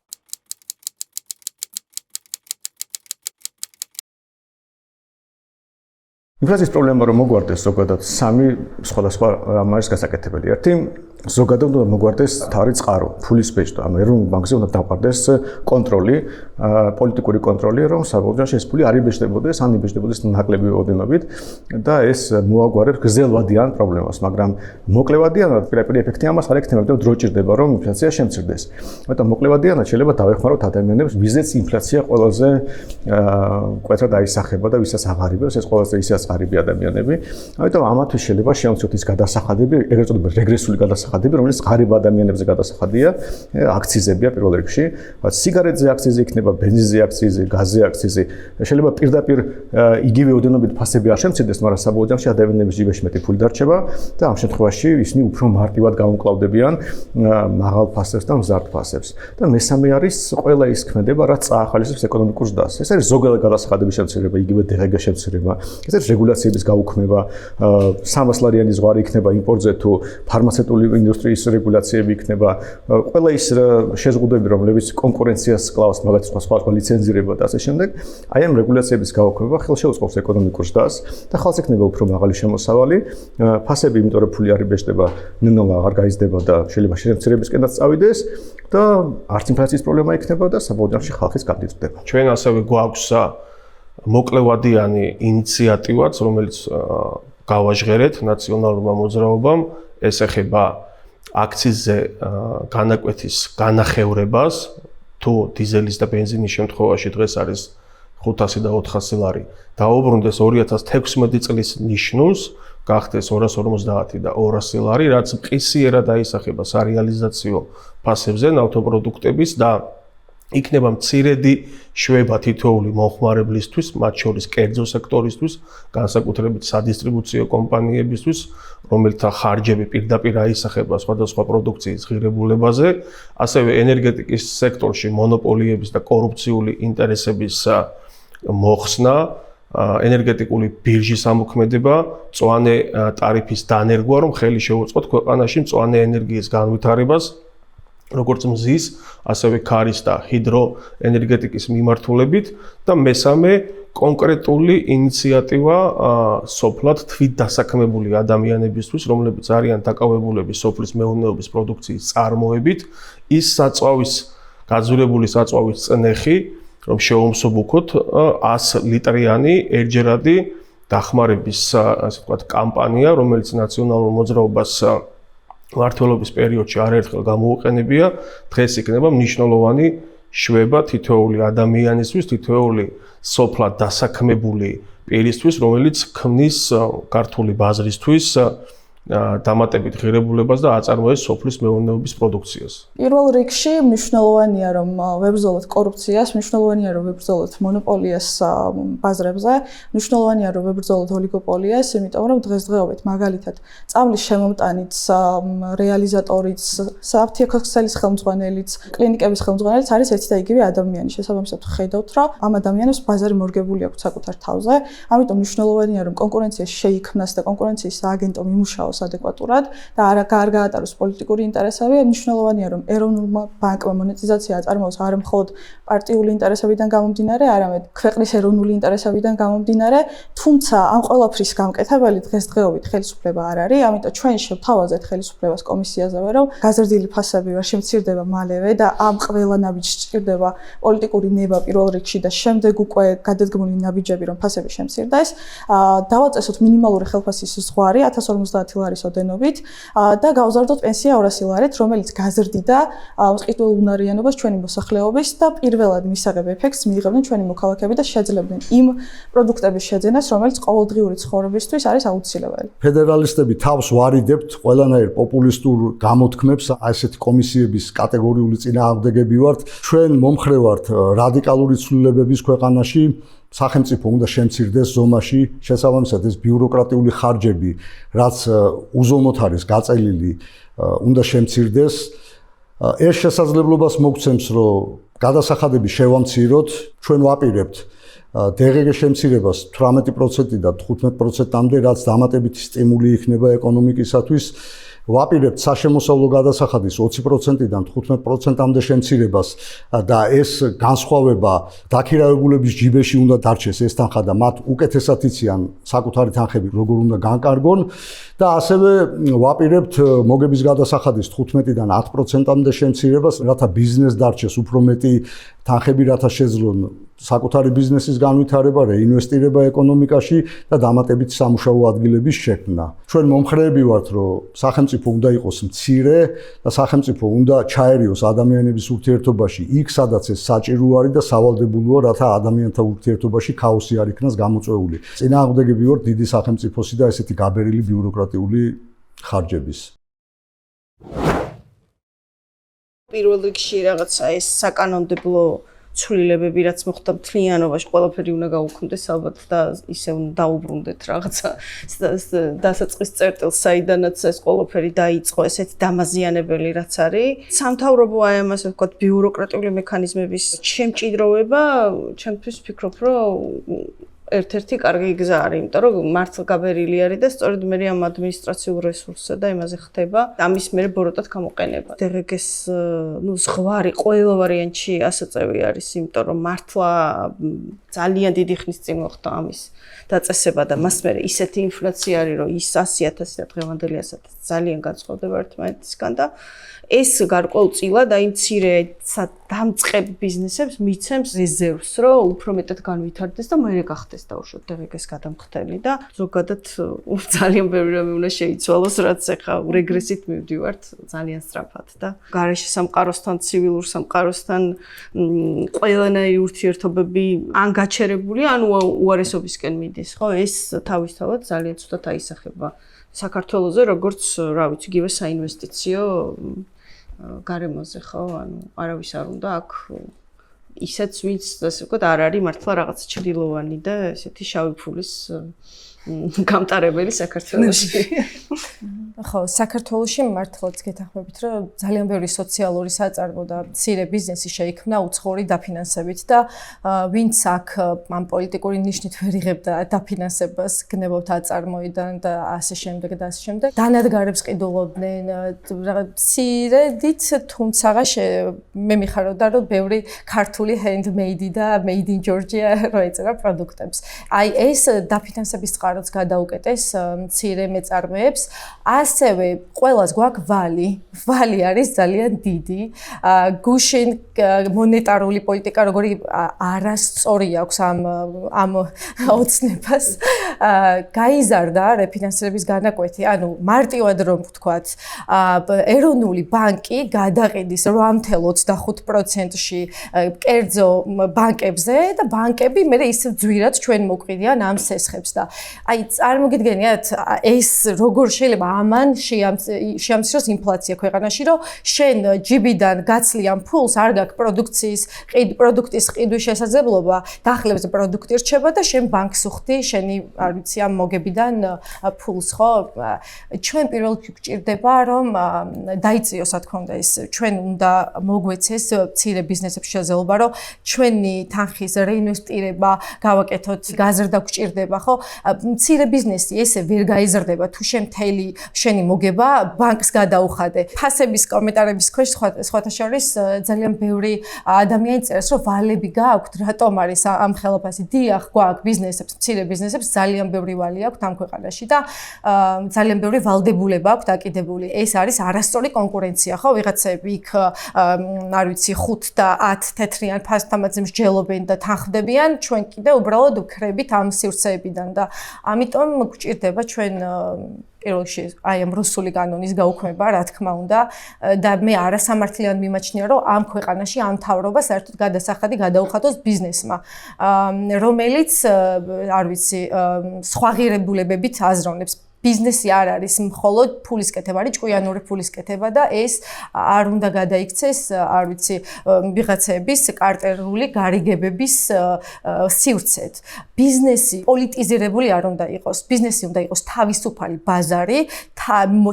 [SPEAKER 7] ინფლაციის პრობლემა რომ მოგვარდეს ზოგადად სამი სხვადასხვა რამ არის გასაკეთებელი. ერთი ზოგადად უნდა მოგვარდეს თავი წყარო, ფულის ბეჭდვა, ანუ ეროვნულ ბანკზე უნდა დაყარდეს კონტროლი, პოლიტიკური კონტროლი, რომ საბოლოოში ეს ფული არ იბეჭდებოდეს, ან იბეჭდებოდეს ნაკლები ოდენობით და ეს მოაგვარებს გრძელვადიან პრობლემას, მაგრამ მოკლევადიანად პირდაპირ ეფექტი ამას არ ექნება, იმიტომ დრო ჭირდება რომ ინფლაცია შემცირდეს. მაგრამ მოკლევადიანად შეიძლება დავეხმაროთ ადამიანებს, ვიზეც ინფლაცია ყველაზე კვეთრად აისახება და ვისაც აღარიბებს, ეს ყველაზე ისაც ღარიბი ადამიანები. ამიტომ ამათთვის შეიძლება შევამციროთ ის გადასახადები, ეგრეთ წოდებული რეგრესული გადასახადები, რომელიც ღარიბ ადამიანებზე გადასახადია, აქციზებია პირველ რიგში. სიგარეტზე აქციზი იქნება, ბენზინზე აქციზი, გაზზე აქციზი. შეიძლება პირდაპირ იგივე ოდენობით ფასები არ შემცირდეს, მაგრამ საბოლოო ჯამში ადამიანების ჯიბეში მეტი ფული დარჩება და ამ შემთხვევაში ისინი უფრო მარტივად გამომკლავდებიან მაღალ ფასებს და მზარდ ფასებს. და მესამე არის ყველა ის ქმედება, რაც წაახალისებს ეკონომიკურ ზრდას. ეს არის ზოგადად გადასახადების შემცირება, იგივე დღეგ შემცირება. ეს არის რეგულაციების გაუქმება, 300 ლარიანი ზღვარი იქნება იმპორტზე თუ ფარმაცევტული ინდუსტრიის რეგულაციები იქნება, ყველა ის შეზღუდვები, რომლებიც კონკურენციას კლავს, მაგალითად სხვა ლიცენზირება და ასე შემდეგ, აი ამ რეგულაციების გაუქმება ხელშეუწყობს ეკონომიკურ ზრდას და ხალხს ექნება უფრო მაღალი შემოსავალი, ფასები, იმიტომ რომ ფული არ იბეჭდება, ნელ-ნელა აღარ გაიზრდება და შეიძლება შემცირებისკენაც წავიდეს და არც ინფლაციის პრობლემა იქნება და საბოლოო ჯამში ხალხის გამდიდრდება.
[SPEAKER 4] ჩვენ ასევე გვაქვს მოკლევადიანი ინიციატივაც, რომელიც გავაჟღერეთ ნაციონალურმა მოძრაობამ, ეს ეხება აქციზზე განაკვეთის განახევრებას, თუ დიზელის და ბენზინის შემთხვევაში დღეს არის 500 და 400 ლარი, დაუბრუნდეს 2016 წლის ნიშნულს, გახდეს 250 და 200 ლარი, რაც მყისიერად აისახება სარეალიზაციო ფასებზე ნავთობპროდუქტების და იქნება მცირედი შვება თითოეული მომხმარებლისთვის, მათ შორის კერძო სექტორისთვის, განსაკუთრებით სადისტრიბუციო კომპანიებისთვის, რომელთა ხარჯები პირდაპირ აისახება სხვადასხვა პროდუქციის ღირებულებაზე, ასევე ენერგეტიკის სექტორში მონოპოლიების და კორუფციული ინტერესების მოხსნა, ენერგეტიკული ბირჟის ამოქმედება, მწვანე ტარიფის დანერგვა, რომ ხელი შეუწყოთ ქვეყანაში მწვანე ენერგიის განვითარებას, როგორც მზის, ასევე ქარის და ჰიდროენერგეტიკის მიმართულებით და მესამე კონკრეტული ინიციატივა სოფლად თვით დასაქმებული ადამიანებისთვის, რომლებიც არიან დაკავებულები სოფლის მეურნეობის პროდუქციის წარმოებით, ის საწვავის გაძვირებული საწვავის წნეხი, რომ შეუმსუბუქოთ 100 ლიტრიანი ერთჯერადი დახმარების, ასე ვთქვათ, კამპანია, რომელიც ნაციონალურ მოძრაობას მმართველობის პერიოდში არაერთხელ გამოუყენებია, დღეს იქნება მნიშვნელოვანი შვება თითოეული ადამიანისთვის, თითოეული სოფლად დასაქმებული პირისთვის, რომელიც ქმნის ქართული ბაზრისთვის დამატებით ღირებულებას და აწარმოებს სოფლის მეურნეობის პროდუქციას.
[SPEAKER 2] პირველ რიგში მნიშვნელოვანია რომ ვებრძოლოთ კორუფციას, მნიშვნელოვანია რომ ვებრძოლოთ მონოპოლიას ბაზრებზე, მნიშვნელოვანია რომ ვებრძოლოთ ოლიგოპოლიას, იმიტომ რომ დღესდღეობით მაგალითად წამლის შემომტანიც, რეალიზატორიც, საფთიაქოსცელის ხელმძღვანელიც, კლინიკების ხელმძღვანელიც არის ერთი და იგივე ადამიანი. შესაბამისად ხედავთ, რომ ამ ადამიანებს ბაზარი მორგებული აქვს საკუთარ თავზე, ამიტომ მნიშვნელოვანია რომ კონკურენცია შეიქმნას და კონკურენციის სააგენტო მიმუშაოს გაატაროს ადეკვატურად და არ გაატაროს პოლიტიკური ინტერესები, მნიშვნელოვანია რომ ეროვნულმა ბანკმა მონეტიზაცია აწარმოოს არა მხოლოდ პარტიული ინტერესებიდან გამომდინარე, არამედ ქვეყნის ეროვნული ინტერესებიდან გამომდინარე, თუმცა ამ ყველაფრის გამკეთებელი დღესდღეობით ხელისუფლება არ არის, ამიტომ ჩვენ შევთავაზეთ ხელისუფლებას კომისიაზე, რომ გაზრდილი ფასები ვერ შემცირდება მალევე და ამ ყველა ნაბიჯს სჭირდება პოლიტიკური ნება პირველ რიგში და შემდეგ უკვე გადადგმული ნაბიჯები რომ ფასები შემცირდეს. დავაწესოთ მინიმალური ხელფასის ზღვარი 1050 ლარის ოდენობით და გავზარდოთ პენსია 200 ლარით, რომელიც გაზრდიდა მყიდველ უნარიანობას ჩვენი მოსახლეობის და პირველად მისაღებ ეფექტს მიიღებდნენ ჩვენი მოქალაქეები და შეძლებდნენ იმ პროდუქტების შეძენას, რომელიც ყოველდღიური ცხოვრებისთვის არის აუცილებელი.
[SPEAKER 5] ფედერალისტები თავს ვარიდებთ ყველანაირ პოპულისტურ გამოთქმებს, ასეთი კომისიების კატეგორიული წინააღმდეგები ვართ. ჩვენ მომხრე ვართ რადიკალური ცვლილებების ქვეყანაში, სახელმწიფო უნდა შემცირდეს ზომაში, შესაბამისად ეს ბიუროკრატიული ხარჯები, რაც უზომოდ არის გაწელილი, უნდა შემცირდეს. ეს შესაძლებლობას მოგცემს, რომ გადასახადები შევამციროთ, ჩვენ ვაპირებთ DGG შემცირებას 18%-დან 15%-მდე, რაც დამატებითი სტიმული იქნება ეკონომიკისათვის. ვაპირებთ საშემოსავლო გადასახადის 20%-დან 15%-მდე შემცირებას და ეს განსხვავება დაქირავებულების ჯიბეში უნდა დარჩეს ეს თანხა და მათ უკეთესად იციან საკუთარი თანხები როგორ უნდა განკარგონ და ასევე ვაპირებთ მოგების გადასახადის 15-დან 10%-მდე შემცირებას, რათა ბიზნეს დარჩეს უფრო მეტი თანხები, რათა შეძლონ საკუთარი ბიზნესის განვითარება, რეინვესტირება ეკონომიკაში და დამატებით სამუშაო ადგილების შექმნა. ჩვენ მომხრეები ვართ, რომ სახელმწიფო უნდა იყოს მცირე და სახელმწიფო უნდა ჩაერიოს ადამიანების ურთიერთობაში იქ, სადაც ეს საჭირო არის და სავალდებულოა, რათა ადამიანთა ურთიერთობაში ქაოსი არ იქნას გამოწვეული. წინააღმდეგები ვართ დიდი სახელმწიფოსი და ესეთი გაბერილი ბიუროკრატიული ხარჯების.
[SPEAKER 3] პირველ რიგში რაღაცა ეს საკანონმდებლო ცვლილებები, რაც მოხდა მთლიანობაში, ყველაფერი უნდა გაუქმდეს ალბათ და ისე უნდა დაუბრუნდეთ რაღაცა დასაწყის წერტილს, საიდანაც ეს ყველაფერი დაიწყო, ესეთი დამაზიანებელი რაც არის. სამთავრობო აი ამას ვთქვათ, ბიუროკრატიული მექანიზმების შემჭიდროვება, ჩემთვის ვფიქრობ, რომ ერთ-ერთი კარგი გზა არის, იმიტომ რომ მართლა გაბერილი არის და სწორედ მე ამ ადმინისტრაციულ რესურსსა და იმაზე ხდება, ამის მერე ბოროტად გამოყენება. DGG-ს ზღვარი ყველა ვარიანტში ასაწევი არის, იმიტომ რომ მართლა ძალიან დიდი ხნის წინ მოხდა ამის დაწესება და მას მერე ისეთი ინფლაცია არის, რომ ის 100.000 და დღევანდელი 100.000 ძალიან განსხვავდება ერთმანეთისგან და ეს გარკვეულწილად აი მცირე დამწყებ ბიზნესებს მიცემს რეზერვს, რომ უფრო მეტად განვითარდეს და მერე გახდეს დაუშვათ DGG-ს გადამხდელი და ზოგადად ძალიან ბევრი რამე უნდა შეიცვალოს, რაც ახლა რეგრესით მივდივართ ძალიან სწრაფად და გარეშე სამყაროსთან, ცივილურ სამყაროსთან ყველანაირი ურთიერთობები ან გაჩერებული, ან უარესობისკენ მიდის, ხო? ეს თავისთავად ძალიან ცუდად აისახება საქართველოზე, როგორც, რა ვიცი, იგივე საინვესტიციო გარემოზე, ხო? ანუ არავის არ უნდა აქ ისეც, ვინც ასე ვთქვათ, არ არის მართლა რაღაც ჩრდილოვანი და ესეთი შავი ფულის გამტარებელი საქართველოში.
[SPEAKER 6] ხო, საქართველოში მართლაც გეთანხმებით, რომ ძალიან ბევრი სოციალური საწარმო და მცირე ბიზნესი შეიქმნა უცხოური დაფინანსებით და ვინც აქ ამ პოლიტიკური ნიშნით ვერ იღებდა დაფინანსებას, გნებობთ აწარმოიდან და ასე შემდეგ და ასე შემდეგ. დანადგარებს ყიდულობდნენ მცირედით, თუმცა მე მიხარობდა, რომ ბევრი ქართული handmade და made in Georgia რო ეწერა პროდუქტებს. აი ეს დაფინანსების წყაროც გადაუკეტეს მცირე მეწარმეებს. ასევე ყველას გვაქვს ვალი. ვალი არის ძალიან დიდი. გუშინ მონეტარული პოლიტიკა როგორი არასწორი აქვს ამ ოცნებას. გაიზარდა რეფინანსირების განაკვეთი. ანუ მარტივად რომ ვთქვათ, ეროვნული ბანკი გადაყიდის 8.25%-ში კერძო ბანკებზე და ბანკები მე ისე ძვირად ჩვენ მოგვყიდიან ამ სესხებს და აი წარმოგიდგენიათ ეს როგორ შეიძლება ამან შეამციროს ინფლაცია ქვეყანაში, რომ შენ ჯიბიდან გაცლი ამ ფულს, არ გაქვს პროდუქტის ყიდვის შესაძლებლობა, დახლებზე პროდუქტი რჩება და შენ ბანკს უხდი, შენი არ ვიცი ამ მოგებიდან ფულს, ხო? ჩვენ პირველ რიგში გვჭირდება, რომ დაიწიოს, რა თქმა უნდა, ეს ჩვენ უნდა მოგვეცეს მცირე ბიზნესებში შესაძლებლობა, რომ ჩვენი თანხის რეინვესტირება გავაკეთოთ, გაზრდა გვჭირდება, ხო? მცირე ბიზნესი ესე ვერ გაიზრდება თუ შენ მთელი შენი მოგება ბანკს გადაუხადე. ფასების კომენტარების ქვეშ სხვათა შორის ძალიან ბევრი ადამიანი წერს, რომ ვალები გააქვთ, რატომ არის ამ ხელაფასი. დიახ, გვაქვს ბიზნესებს, მცირე ბიზნესებს ძალიან ბევრი ვალი აქვთ ამ ქვეყანაში და ძალიან ბევრი ვალდებულება აქვთ აკიდებული. ეს არის არასწორი კონკურენცია, ხო? ვიღაცები იქ არ ვიცი 5 და 10 თეთრიან ფასთამაძე მსჯელობენ და თანხმდებიან, ჩვენ კიდე უბრალოდ ვქრებით ამ სივრცეებიდან და ამიტომ გვჭირდება ჩვენ პირველ რიგში აი ამ რუსული კანონის გაუქმება, რა თქმა უნდა, და მე არასამართლიან მიმაჩნია, რომ ამ ქვეყანაში ამ მთავრობას საერთოდ გადასახადი გადაუხადოს ბიზნესმა, რომელიც არ ვიცი, სხვა ღირებულებებით აზროვნებს. ბიზნესი არ არის მხოლოდ ფულის კეთება, არის ჭკვიანური ფულის კეთება და ეს არ უნდა გადაიქცეს, არ ვიცი, ვიღაცების კარტერული გარიგებების სივრცეთ. ბიზნესი პოლიტიზირებული არ უნდა იყოს. ბიზნესი უნდა იყოს თავისუფალი ბაზარი,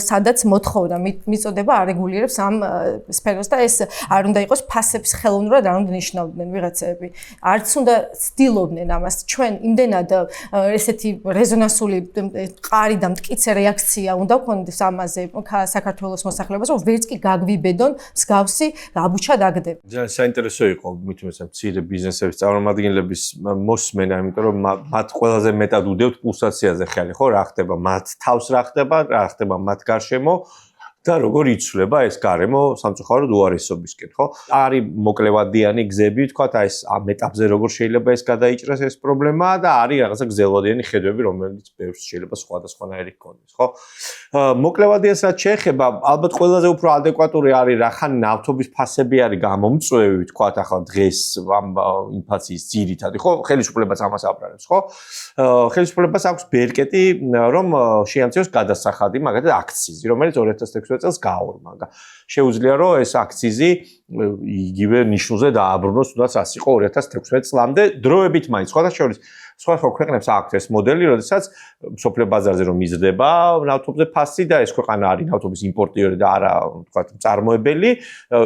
[SPEAKER 6] სადაც მოთხოვნა მიწოდება არეგულირებს ამ სფეროს და ეს არ უნდა იყოს ფასების ხელოვნურად არ უნდა ნიშნავდნენ ვიღაცები. არც უნდა ცდილობდნენ ამას. ჩვენ იმდენად ესეთი რეზონანსული ყარი და მტკიცე რეაქცია უნდა გქონდეს ამაზე საქართველოს მოსახლეობას, რომ ვერც კი გაგვიბედონ მსგავსი აბუჩა დაგდება.
[SPEAKER 1] ძალიან საინტერესო იყო მithumets მცირე ბიზნესების წარმომადგენლების მოსმენა, იმიტომ რომ მათ ყველაზე მეტად უდევთ პულსაციაზე ხელი, ხო, რა ხდება მათ თავს, რა ხდება მათ გარშემო და როგორ იცვლება ეს გარემო სამწუხაროდ უარესობისკენ, ხო? არის მოკლევადიანი გზები, თქვათ, აი ეს ამ ეტაპზე როგორ შეიძლება ეს გადაიჭრას ეს პრობლემა და არის რაღაცა გზელვადიანი ხედვები, რომელიც ბევრს შეიძლება სხვადასხვანაირი ჰქონდეს, ხო? მოკლევადიანს რაც შეეხება, ალბათ ყველაზე უფრო ადეკვატური არის რა ხან ნავთობის ფასები არის გამომწვევი, თქვათ, ახლა დღეს ამ ინფლაციის ძირითადი, ხო? ხელისუფლებას ამას აბრალებს, ხო? ხელისუფლებას აქვს ბერკეტი, რომ შეამციროს გადასახადი, მაგალითად აქციზი, რომელიც 2016 წელს გაორმაგა. შეუძლია რომ ეს აქციზი იგივე ნიშნულზე დააბრუნოს, თუნდაც რაც იყო 2016 წლამდე, დროებით მაინც სხვა ქვეყნებს აქვს ეს მოდელი, როდესაც სოფლიო ბაზარზე რომ იზრდება ნავთობზე ფასი და ეს ქვეყანა არის ნავთობის იმპორტიორი და არა, თქვათ, მწარმოებელი,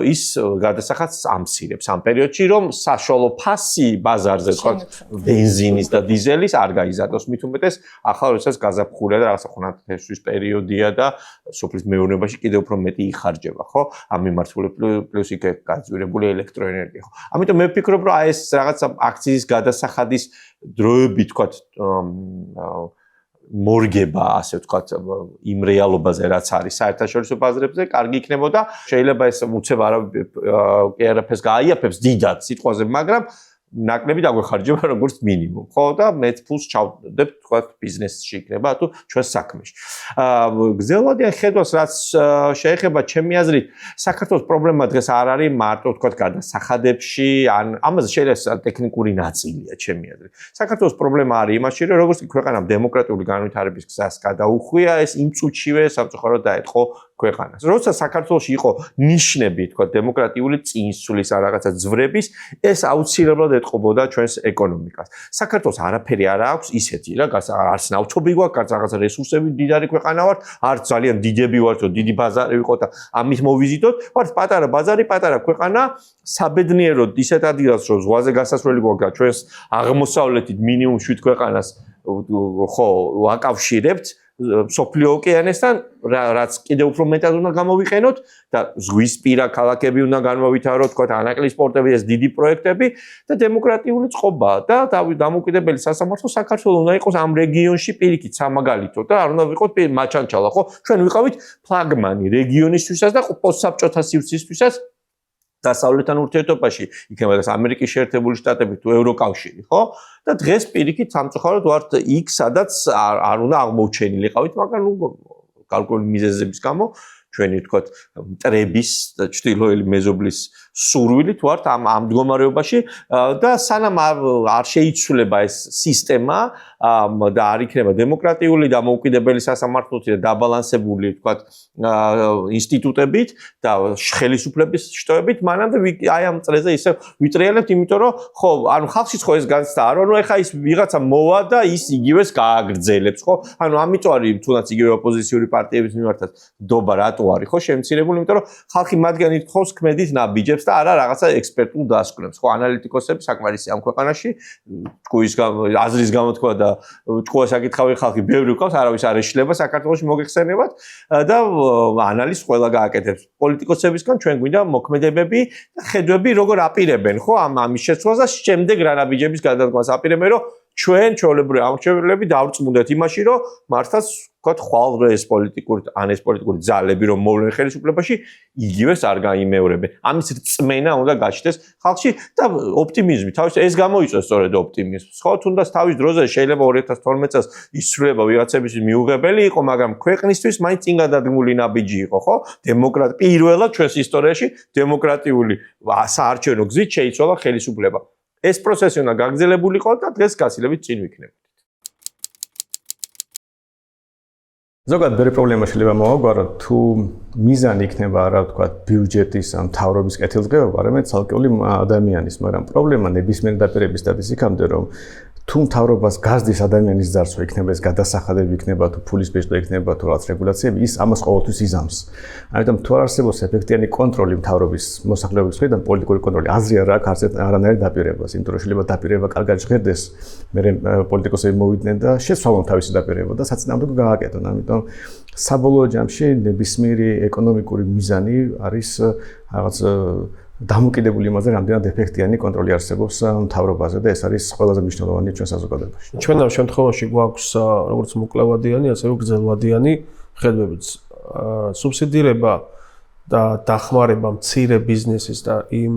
[SPEAKER 1] ის გადასახადს ამცირებს ამ პერიოდში, რომ საშუალო ფასი ბაზარზე, თქვათ, ბენზინის და დიზელის არ გაიზარდოს, მით უმეტეს, ახლა როდესაც გაზაფხულია და რაღაცა ხონათესვის პერიოდია და სოფლის მეურნეობაში კიდევ უფრო მეტი იხარჯება, ხო? ამ მიმართულებით პლუს იქ გაძვირებული ელექტროენერგია, ხო? ამიტომ მე ვფიქრობ, რომ აი ეს რაღაცა აქციზის გადასახადის დროებით, თქვათ, მორგება, ასე ვთქვათ, იმ რეალობაზე, რაც არის საერთაშორისო ბაზრებზე, კარგი იქნებოდა. შეიძლება ეს უცებ არაფერს გააიაფებს დიდად სიტყვაზე, მაგრამ ნაკლები დაგვეხარჯება როგორც მინიმუმ, ხო? და მეც ფულს ჩავდებ, თქვათ, ბიზნესში იქნება თუ ჩვენ საქმეში. გზელვადიან ხედვას რაც შეეხება ჩემი აზრით, საქართველოს პრობლემა დღეს არ არის მარტო, თქვათ, გადასახადებში, ან ამაზე შეიძლება ტექნიკური ნაწილია ჩემი აზრით. საქართველოს პრობლემა არის იმაში, რომ როგორც კი ქვეყანამ დემოკრატიული განვითარების გზას გადაუხვია, ეს იმ წუთშივე სამწუხაროდ დაეთხო ქვეყანას. როცა საქართველოში იყო ნიშნები, თქვა, დემოკრატიული წინსვლის ან რაღაცა ძვრების, ეს აუცილებლად ეთყობოდა ჩვენს ეკონომიკას. საქართველოს არაფერი არ აქვს ისეთი, რა, არც ნავთობი გვაქვს, არც რაღაცა რესურსები მდიდარი ქვეყანა ვართ, არც ძალიან დიდები ვართ, რომ დიდი ბაზარი ვიყოთ და ამით მოვიზიტოთ. ვართ პატარა ბაზარი, პატარა ქვეყანა, საბედნიეროდ ისეთ ადგილას, რომ ზღვაზე გასასვლელი გვაქვს და ჩვენს აღმოსავლეთით მინიმუმ 7 ქვეყანას ხო ვაკავშირებთ სოფლიო ოკეანესთან, რაც კიდევ უფრო მეტად უნდა გამოვიყენოთ და ზღვისპირა ქალაქები უნდა განმოვითაროთ, თქვა, ანაკლიის პორტები, ეს დიდი პროექტები და დემოკრატიული წყობა და დამოუკიდებელი სასამართლო საქართველოს უნდა იყოს ამ რეგიონში პირიქით სამაგალითო და არ უნდა ვიყოთ მაჩანჩალა, ხო? ჩვენ ვიყავით ფლაგმანი რეგიონისთვისაც და პოსტსაბჭოთა სივრცისთვისაც დასავლეთთან ურთიერთობაში, იქნება ამერიკის შეერთებული შტატები თუ ევროკავშირი, ხო? და დღეს პირიქით სამწუხაროდ ვართ იქ, სადაც არ უნდა აღმოჩენილიყავით, მაგრამ გარკვეული მიზეზების გამო ჩვენი, თქვათ, მტრების და ჩრდილოელი მეზობლის სურვილით ვართ ამ მდგომარეობაში და სანამ არ შეიცვლება ეს სისტემა და არ იქნება დემოკრატიული და მოუკიდებელი სასამართლოთი და დაბალანსებული, თქვათ, ინსტიტუტებით და ხელისუფლების შტოებით, მანამდე აი ამ წრეზე ისე ვიტრიალებთ, იმიტომ რომ ხო, ანუ ხალხშიც ხო ეს განცდა არ, რომ ეხა ის ვიღაცა მოვა და ის იგივეს გააგრძელებს, ხო? ანუ ამიტომ არის თუნდაც იგივე ოპოზიციური პარტიების მიმართაც დობა, რატო რატო არის ხო შემცირებული, იმიტომ რომ ხალხი მათგან ითხოვს ქმედით ნაბიჯებს და არა რაღაცა ექსპერტულ დასკვნებს. ხო, ანალიტიკოსები საკმარისია ამ ქვეყანაში, ჭკუის აზრის გამოთქვა და ჭკუა საკითხავი ხალხი ბევრი ყავს, არავის არ ეშლება საქართველოში მოგეხსენებათ და ანალიზს ყველა გააკეთებს. პოლიტიკოსებისგან ჩვენ გვინდა მოქმედებები და ხედვები როგორ აპირებენ, ხო, ამის შეცვლას და შემდეგ რა ნაბიჯების გადადგმას აპირებენ, რომ ჩვენ ჩვეულებრივი ამორჩევლები დავრწმუნდეთ იმაში, რომ მართლაც ვთქვათ, ხვალ ეს პოლიტიკური ძალები რომ მოვლენ ხელისუფლებაში, იგივეს არ გაიმეორებენ. ამის რწმენა უნდა გაჩნდეს ხალხში და ოპტიმიზმი. თავის ეს გამოიწვევს სწორედ ოპტიმიზმს. ხო, თუნდაც თავის დროზე შეიძლება 2012 წელს ისრულება ვიღაცების მიუღებელი იყო, მაგრამ ქვეყნისთვის მაინც წინ გადადგმული ნაბიჯი იყო, ხო? პირველად ჩვენს ისტორიაში დემოკრატიული საარჩევნო გზით შეიცვალა ხელისუფლება. ეს პროცესი უნდა გაგრძელებულიყო და დღეს გასილებით წინ ვიქნებით.
[SPEAKER 7] ზოგადად ბევრი პრობლემა შეიძლება მოვაგვაროთ, თუ მიზანი იქნება რა ვთქვათ, ბიუჯეტის ან მთავრობის კეთილდღეობა, არამედ ცალკეული ადამიანის, მაგრამ პრობლემა ნებისმიერ დაპირების დადის იქამდე, რომ თუ მთავრობას გაზდის ადამიანის ძარცვა იქნება ეს გადასახადები იქნება თუ ფულის ბეჭდა იქნება თუ რაღაც რეგულაციები, ის ამას ყოველთვის იზამს. ამიტომ თუ არ არსებობს ეფექტიანი კონტროლი მთავრობის მოსახლეობის მხრიდან, პოლიტიკური კონტროლი, აზრი არ აქვს არანაირ დაპირებას, იმიტომ რომ შეიძლება დაპირება კარგად ჟღერდეს, მე პოლიტიკოსები მოვიდნენ და შეცვალონ თავისი დაპირება და საწინააღმდეგო გააკეთონ. ამიტომ საბოლოო ჯამში ნებისმიერი ეკონომიკური მიზანი არის რაღაც დამოკიდებული იმაზე, რამდენად ეფექტიანი კონტროლი არსებობს მთავრობაზე და ეს არის ყველაზე მნიშვნელოვანი ჩვენ საზოგადოებაში.
[SPEAKER 4] ჩვენ ამ შემთხვევაში გვაქვს როგორც მოკლევადიანი, ასევე გრძელვადიანი ხედვებიც. სუბსიდირება და დახმარება მცირე ბიზნესის და იმ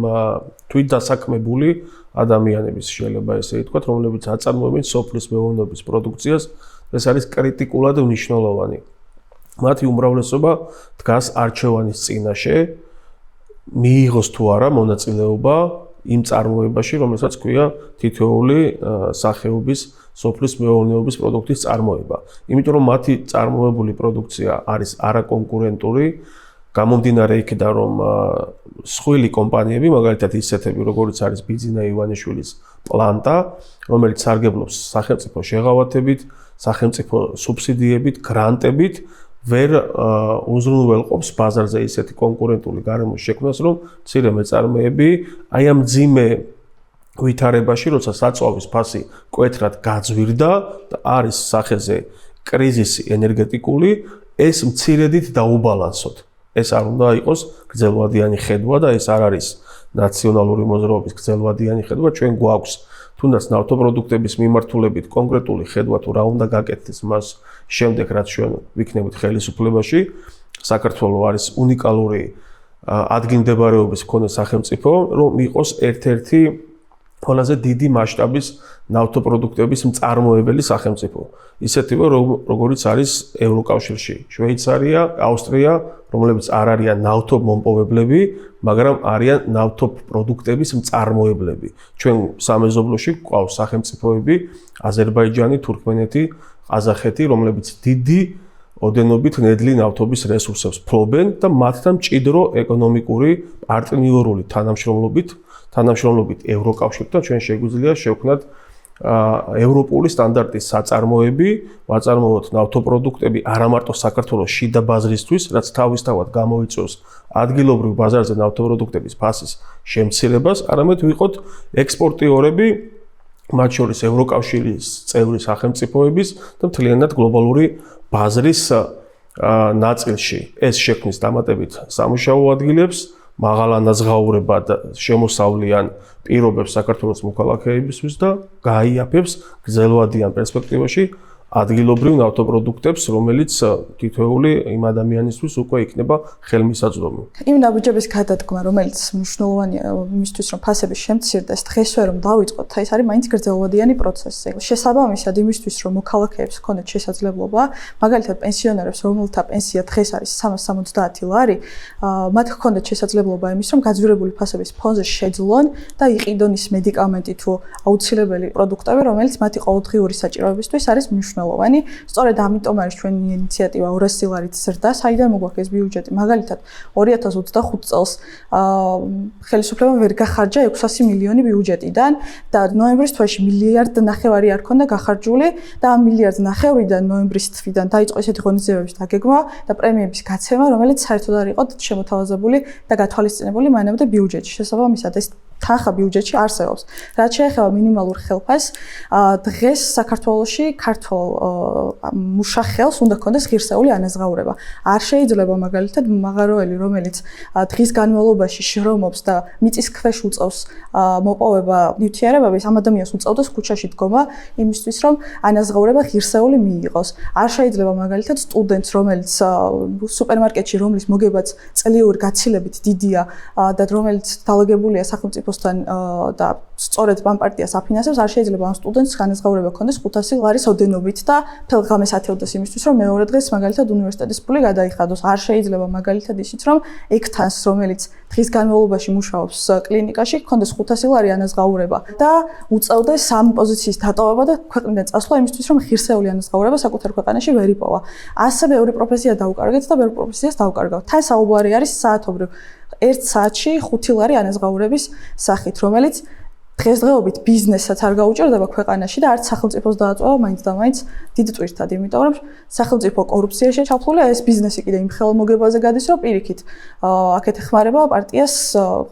[SPEAKER 4] თვით დასაქმებული ადამიანების შეიძლება ესე ითქვათ, რომლებიც აწარმოებენ სოფლის მეურნეობის პროდუქციას, ეს არის კრიტიკულად მნიშვნელოვანი. მათი უმრავლესობა დგას არჩევანის წინაშე, მიიღოს თუ არა მონაწილეობა იმ წარმოებაში, რომელსაც ქვია თითოეული სახეობის სოფლის მეურნეობის პროდუქტის წარმოება. იმიტომ რომ მათი წარმოებული პროდუქცია არის არაკონკურენტული, გამომდინარე იქიდან რომ სხვილი კომპანიები, მაგალითად ისეთები, როგორიც არის ბიძინა ივანიშვილის პლანტა, რომელიც სარგებლობს სახელმწიფო შეღავათებით, სახელმწიფო სუბსიდიებით, გრანტებით, ვერ უზრუნველყოფს ბაზარზე ისეთი კონკურენტული გარემოს შექმნას, რომ მცირე მეწარმეები აი ამ ძიმე ვითარებაში, როცა საწვავის ფასი მკვეთრად გაძვირდა და არის სახეზე კრიზისი ენერგეტიკული, ეს მცირედით დაუბალანსოთ. ეს არ უნდა იყოს გრძელვადიანი ხედვა და ეს არ არის ნაციონალური მოძრაობის გრძელვადიანი ხედვა, ჩვენ გვაქვს თუნდაც ნავთობპროდუქტების მიმართულებით კონკრეტული ხედვა თუ რა უნდა გაკეთდეს მას შემდეგ რაც ჩვენ ვიქნებით ხელისუფლებაში. საქართველოს არის უნიკალური ადგილმდებარეობის მქონე სახელმწიფო, რომ იყოს ერთ-ერთი ყველაზე დიდი მასშტაბის ნავთობპროდუქტების მწარმოებელი სახელმწიფო. ისეთივე როგორიც არის ევროკავშირში, შვეიცარია, ავსტრია, რომლებიც არ არიან ნავთობმომპოვებლები, მაგრამ არიან ნავთობპროდუქტების მწარმოებლები. ჩვენ სამეზობლოში გვყავს სახელმწიფოები აზერბაიჯანი, თურქმენეთი, ყაზახეთი, რომლებიც დიდი ოდენობით ნედლი ნავთობის რესურსებს ფლობენ და მათთან მჭიდრო ეკონომიკური პარტნიორული თანამშრომლობით ევროკავშირთან ჩვენ შეგვიძლია შევქმნათ ევროპული სტანდარტის საწარმოები, ვაწარმოოთ ნავთობპროდუქტები არა მარტო საქართველოს შიდა ბაზრისთვის, რაც თავისთავად გამოიწვევს ადგილობრივ ბაზარზე ნავთობპროდუქტების ფასის შემცირებას, არამედ ვიყოთ ექსპორტიორები, მათ შორის ევროკავშირის წევრი სახელმწიფოების და მთლიანად გლობალური ბაზრის ნაწილში. ეს შექმნის დამატებით სამუშაო ადგილებს, მაღალანაზღაურებად შემოსავლიან პირობებს საქართველოს მოქალაქეებისთვის და გაიაფებს გრძელვადიან პერსპექტივაში ადგილობრივ ნავთობპროდუქტებს, რომელიც თითოეული იმ ადამიანისთვის უკვე იქნება ხელმისაწვდომი.
[SPEAKER 2] იმ ნაბიჯების გადადგმა, რომელიც მნიშვნელოვანია იმისთვის, რომ ფასები შემცირდეს, დღესვე რომ დავიწყოთ, ეს არის მაინც გრძელვადიანი პროცესი. შესაბამისად იმისთვის, რომ მოქალაქეებს ჰქონდეთ შესაძლებლობა, მაგალითად პენსიონერებს, რომელთა პენსია დღეს არის 370 ლარი, მათ ჰქონდეთ შესაძლებლობა იმის, რომ გაძვირებული ფასების ფონზე შეძლონ და იყიდონ ის მედიკამენტი თუ აუცილებელი პროდუქტები, რომელიც მათი ყოველდღიური საჭიროებისთვის არის მნიშვნელოვანი. მნიშვნელოვანი. სწორედ ამიტომ არის ჩვენი ინიციატივა 200 ლარით ზრდა. საიდან მოგვაქვს ეს ბიუჯეტი? მაგალითად 2025 წელს ხელისუფლებამ ვერ გახარჯა 600 მილიონი ბიუჯეტიდან და ნოემბრის თვეში 1.5 მილიარდი არ ქონდა გახარჯული და ამ 1.5 მილიარდიდან ნოემბრის თვიდან დაიწყო ესეთი ღონისძიებების დაგეგმა და პრემიების გაცემა, რომელიც საერთოდ არ იყო შემოთავაზებული და გათვალისწინებული მანამდე ბიუჯეტში. შესაბამისად ეს თანხა ბიუჯეტში არსებობს. რაც შეეხება მინიმალურ ხელფასს, დღეს საქართველოში ქართულ მუშა ხელს უნდა ქონდეს ღირსეული ანაზღაურება. არ შეიძლება მაგალითად მაღაროელი, რომელიც დღის განმავლობაში შრომობს და მიწის ქვეშ უწევს მოპოვება ნივთიერებების, ამ ადამიანს უწევდეს ქუჩაში დგომა იმისთვის, რომ ანაზღაურება ღირსეული მიიღოს. არ შეიძლება მაგალითად სტუდენტს, რომელიც სუპერმარკეტში რომლის მოგებაც წლიური გაცილებით დიდია და რომელიც დალაგებულია სახელმწიფოსთან და სწორედ ამ პარტიას აფინანსებს, არ შეიძლება ამ სტუდენტს განაზღაურება ქონდეს 500 ლარის ოდენობით და თელღამეს ათევდეს იმისთვის, რომ მეორე დღეს მაგალითად უნივერსიტეტის ფული გადაიხადოს. არ შეიძლება მაგალითად ისიც, რომ ექთანს, რომელიც დღის განმავლობაში მუშაობს კლინიკაში, ქონდეს 500 ლარი ანაზღაურება და უწევდეს ამ პოზიციის დატოვება და ქვეყნიდან წასვლა იმისთვის, რომ ღირსეული ანაზღაურება საკუთარ ქვეყანაში ვერ იპოვა. ასე ბევრი პროფესია დაუკარგეთ და ბევრი პროფესიას დაუკარგავთ. თან საუბარი არის საათობრივ 1 საათში 5 ლარი ანაზღაურების სახით, რომელიც დღესდღეობით ბიზნესსაც არ გაუჭირდება ქვეყანაში და არც სახელმწიფოს დააწვევა მაინც და მაინც დიდ ტვირთად, იმიტომ რომ სახელმწიფო კორუფციაში ჩაფლულია, ეს ბიზნესი კიდე იმ ხელმოგებაზე გადის, რომ პირიქით აქეთ ეხმარება პარტიას,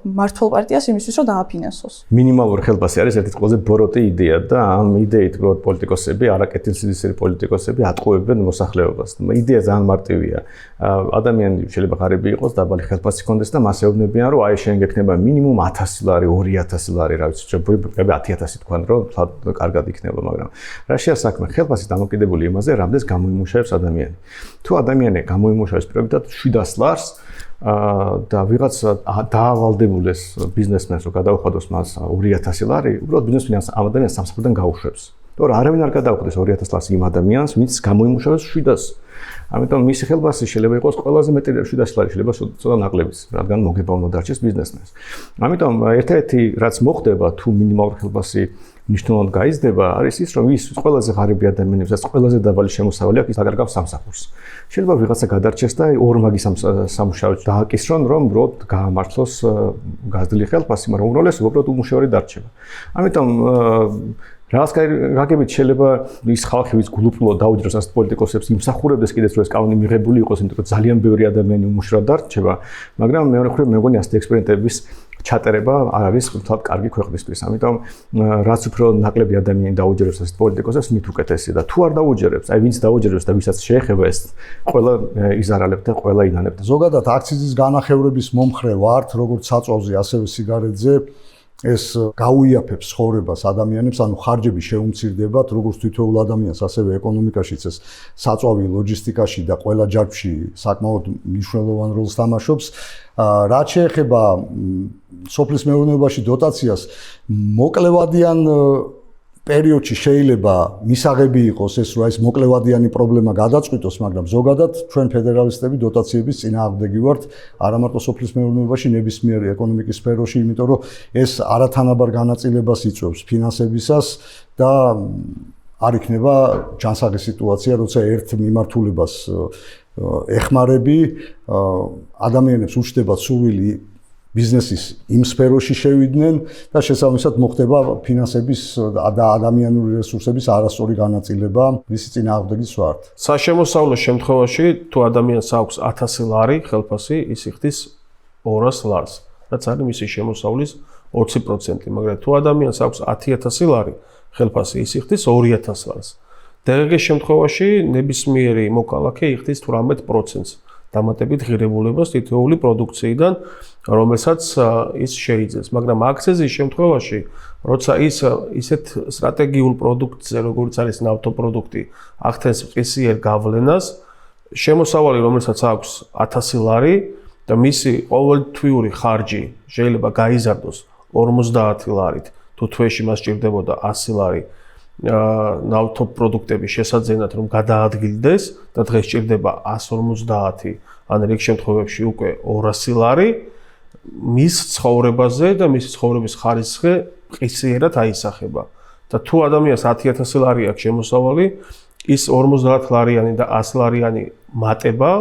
[SPEAKER 2] მართლ პარტიას იმისთვის, რომ დააფინანსოს.
[SPEAKER 7] მინიმალური ხელფასი არის ერთ-ერთი ყველაზე ბოროტი იდეა და ამ იდეით უბრალოდ პოლიტიკოსები, არაკეთილსინდისერი პოლიტიკოსები ატყუებენ მოსახლეობას. იდეა ძალიან მარტივია. ადამიანი შეიძლება ღარიბი იყოს, დაბალი ხელფასი ჰქონდეს და მას ეუბნებიან, რომ აი შენ გექნება მინიმუმ 1000 ლარი, 2000 ლარი, რა ვიცი, შეიძლება 10000 თქვენ, რომ კარგად იქნება, მაგრამ რა შეა საქმე? ხელფასი დამოკიდებული იმაზე, რამდენს გამოიმუშავებს ადამიანი. თუ ადამიანი გამოიმუშავებს პირობითად 700 ლარს და ვიღაც დაავალდებულეს ბიზნესმენს რომ გადაუხადოს მას 2000 ლარი, უბრალოდ ბიზნესმენი ამ ადამიანს სამსახურიდან გაუშვებს. თორე არავინ არ გადაუხადეს 2000 ლარს იმ ადამიანს, ვინც გამოიმუშავებს 700. ამიტომ მისი ხელფასი შეიძლება იყოს ყველაზე მეტი 700 ლარი, შეიძლება ცოტა ნაკლებიც, რადგან მოგება უნდა დარჩეს ბიზნესმენს. ამიტომ ერთ-ერთი რაც მოხდება თუ მინიმალური ხელფასი მნიშვნელოვნად გაიზრდება, არის ის, რომ ის ყველაზე ღარიბი ადამიანებს, რაც ყველაზე დაბალი შემოსავალი აქვს, ის აკარგავს სამსახურს. შეიძლება ვიღაცა გადარჩეს და ორმაგი სამუშაოდ დააკისრონ, რომ უბრალოდ გაამართლოს გაზრდილი ხელფასი, მაგრამ უმრავლესობა უბრალოდ უმუშევარი დარჩება. ამიტომ რაღაც გაგებით შეიძლება ის ხალხი, ვინც გულუბრალოდ დაუჯეროს ასეთ პოლიტიკოსებს, იმსახურებდეს კიდეც რომ ეს კანონი მიღებული იყოს, იმიტომ რომ ძალიან ბევრი ადამიანი უმუშევრად დარჩება, მაგრამ მეორე მხრივ მე მგონი ასეთი ექსპერიმენტების ჩატერება არ არის თვითონ კარგი ქვეყნისთვის. ამიტომ რაც უფრო ნაკლები ადამიანი დაუჯერებს ასეთ პოლიტიკოსებს, მით უკეთესია და თუ არ დაუჯერებს, აი ვინც დაუჯერებს და ვისაც შეეხება ეს, ყველა იზარალებთ და ყველა ინანებთ.
[SPEAKER 5] ზოგადად აქციზის განახევრების მომხრე ვართ, როგორც საწვავზე, ასევე სიგარეტზე. ეს გაუიაფებს ცხოვრებას ადამიანებს, ანუ ხარჯები შეუმცირდებათ, როგორც თითოეულ ადამიანს, ასევე ეკონომიკაშიც ეს საწვავი ლოჯისტიკაში და ყველა ჯარში საკმაოდ მნიშვნელოვან როლს თამაშობს. რაც შეეხება სოფლის მეურნეობაში დოტაციას, მოკლევადიან პერიოდში შეიძლება მისაღები იყოს ეს, რომ ეს მოკლევადიანი პრობლემა გადაწყვიტოს, მაგრამ ზოგადად ჩვენ ფედერალისტები დოტაციების წინააღმდეგი ვართ, არა მარტო სოფლის მეურნეობაში, ნებისმიერ ეკონომიკის სფეროში, იმიტომ რომ ეს არათანაბარ განაწილებას იწვევს ფინანსებისას და არ იქნება ჯანსაღი სიტუაცია, როცა ერთ მიმართულებას ეხმარები, ადამიანებს უჩნდება სურვილი ბიზნესის იმ სფეროში შევიდნენ და შესაბამისად მოხდება ფინანსების და ადამიანური რესურსების არასწორი განაწილება, რის წინააღმდეგიც ვართ.
[SPEAKER 4] საშემოსავლო შემთხვევაში თუ ადამიანს აქვს 1000 ლარი ხელფასი, ის იხდის 200 ლარს, რაც არის მისი შემოსავლის 20%, მაგრამ თუ ადამიანს აქვს 10000 ლარი ხელფასი, ის იხდის 2000 ლარს. დღეს შემთხვევაში ნებისმიერი მოქალაქე იხდის 18%-ს. დამატებით ღირებულებას თითოეული პროდუქციიდან, რომელსაც ის შეიძენს. მაგრამ აქციზის შემთხვევაში, როცა ის ისეთ სტრატეგიულ პროდუქტზე, როგორც არის ნავთობპროდუქტი, ახდენს მყისიერ გავლენას, შემოსავალი, რომელსაც აქვს 1000 ლარი და მისი ყოველთვიური ხარჯი შეიძლება გაიზარდოს 50 ლარით, თუ თვეში მას სჭირდებოდა 100 ლარი ნავთობპროდუქტების შესაძენად რომ გადაადგილდეს და დღეს სჭირდება 150 ან რიგ შემთხვევებში უკვე 200 ლარი მის ცხოვრებაზე და მის ცხოვრების ხარისხზე ყისიერად აისახება და თუ ადამიანს 10000 ლარი აქვს შემოსავალი ის 50 ლარიანი და 100 ლარიანი მატება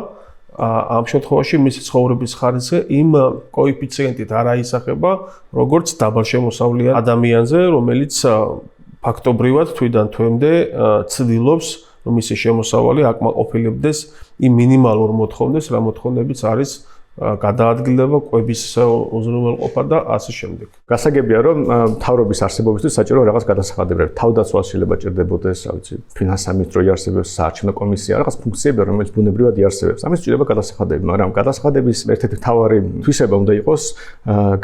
[SPEAKER 4] ამ შემთხვევაში მისი ცხოვრების ხარისხი იმ კოეფიციენტით არ აისახება, როგორც დაბალშემოსავლიან ადამიანზე, რომელიც ფაქტობრივად თვიდან თვემდე ცდილობს, რომ მისი შემოსავალი აკმაყოფილებდეს იმ მინიმალურ მოთხოვნებს, რა მოთხოვნებიც არის გადაადგილება, კვების უზრუნველყოფა და ასე შემდეგ.
[SPEAKER 7] გასაგებია, რომ მთავრობის არსებობისთვის საჭირო რაღაც გადასახადებები. თავდაცვას შეიძლება ჭირდებოდეს, რა ვიცი, ფინანსამინისტრო იარსებებს, საარჩევნო კომისია, რაღაც ფუნქციები, რომელიც ბუნებრივად იარსებებს. ამის ჭირდება გადასახადები, მაგრამ გადასახადების ერთ-ერთი მთავარი თვისება უნდა იყოს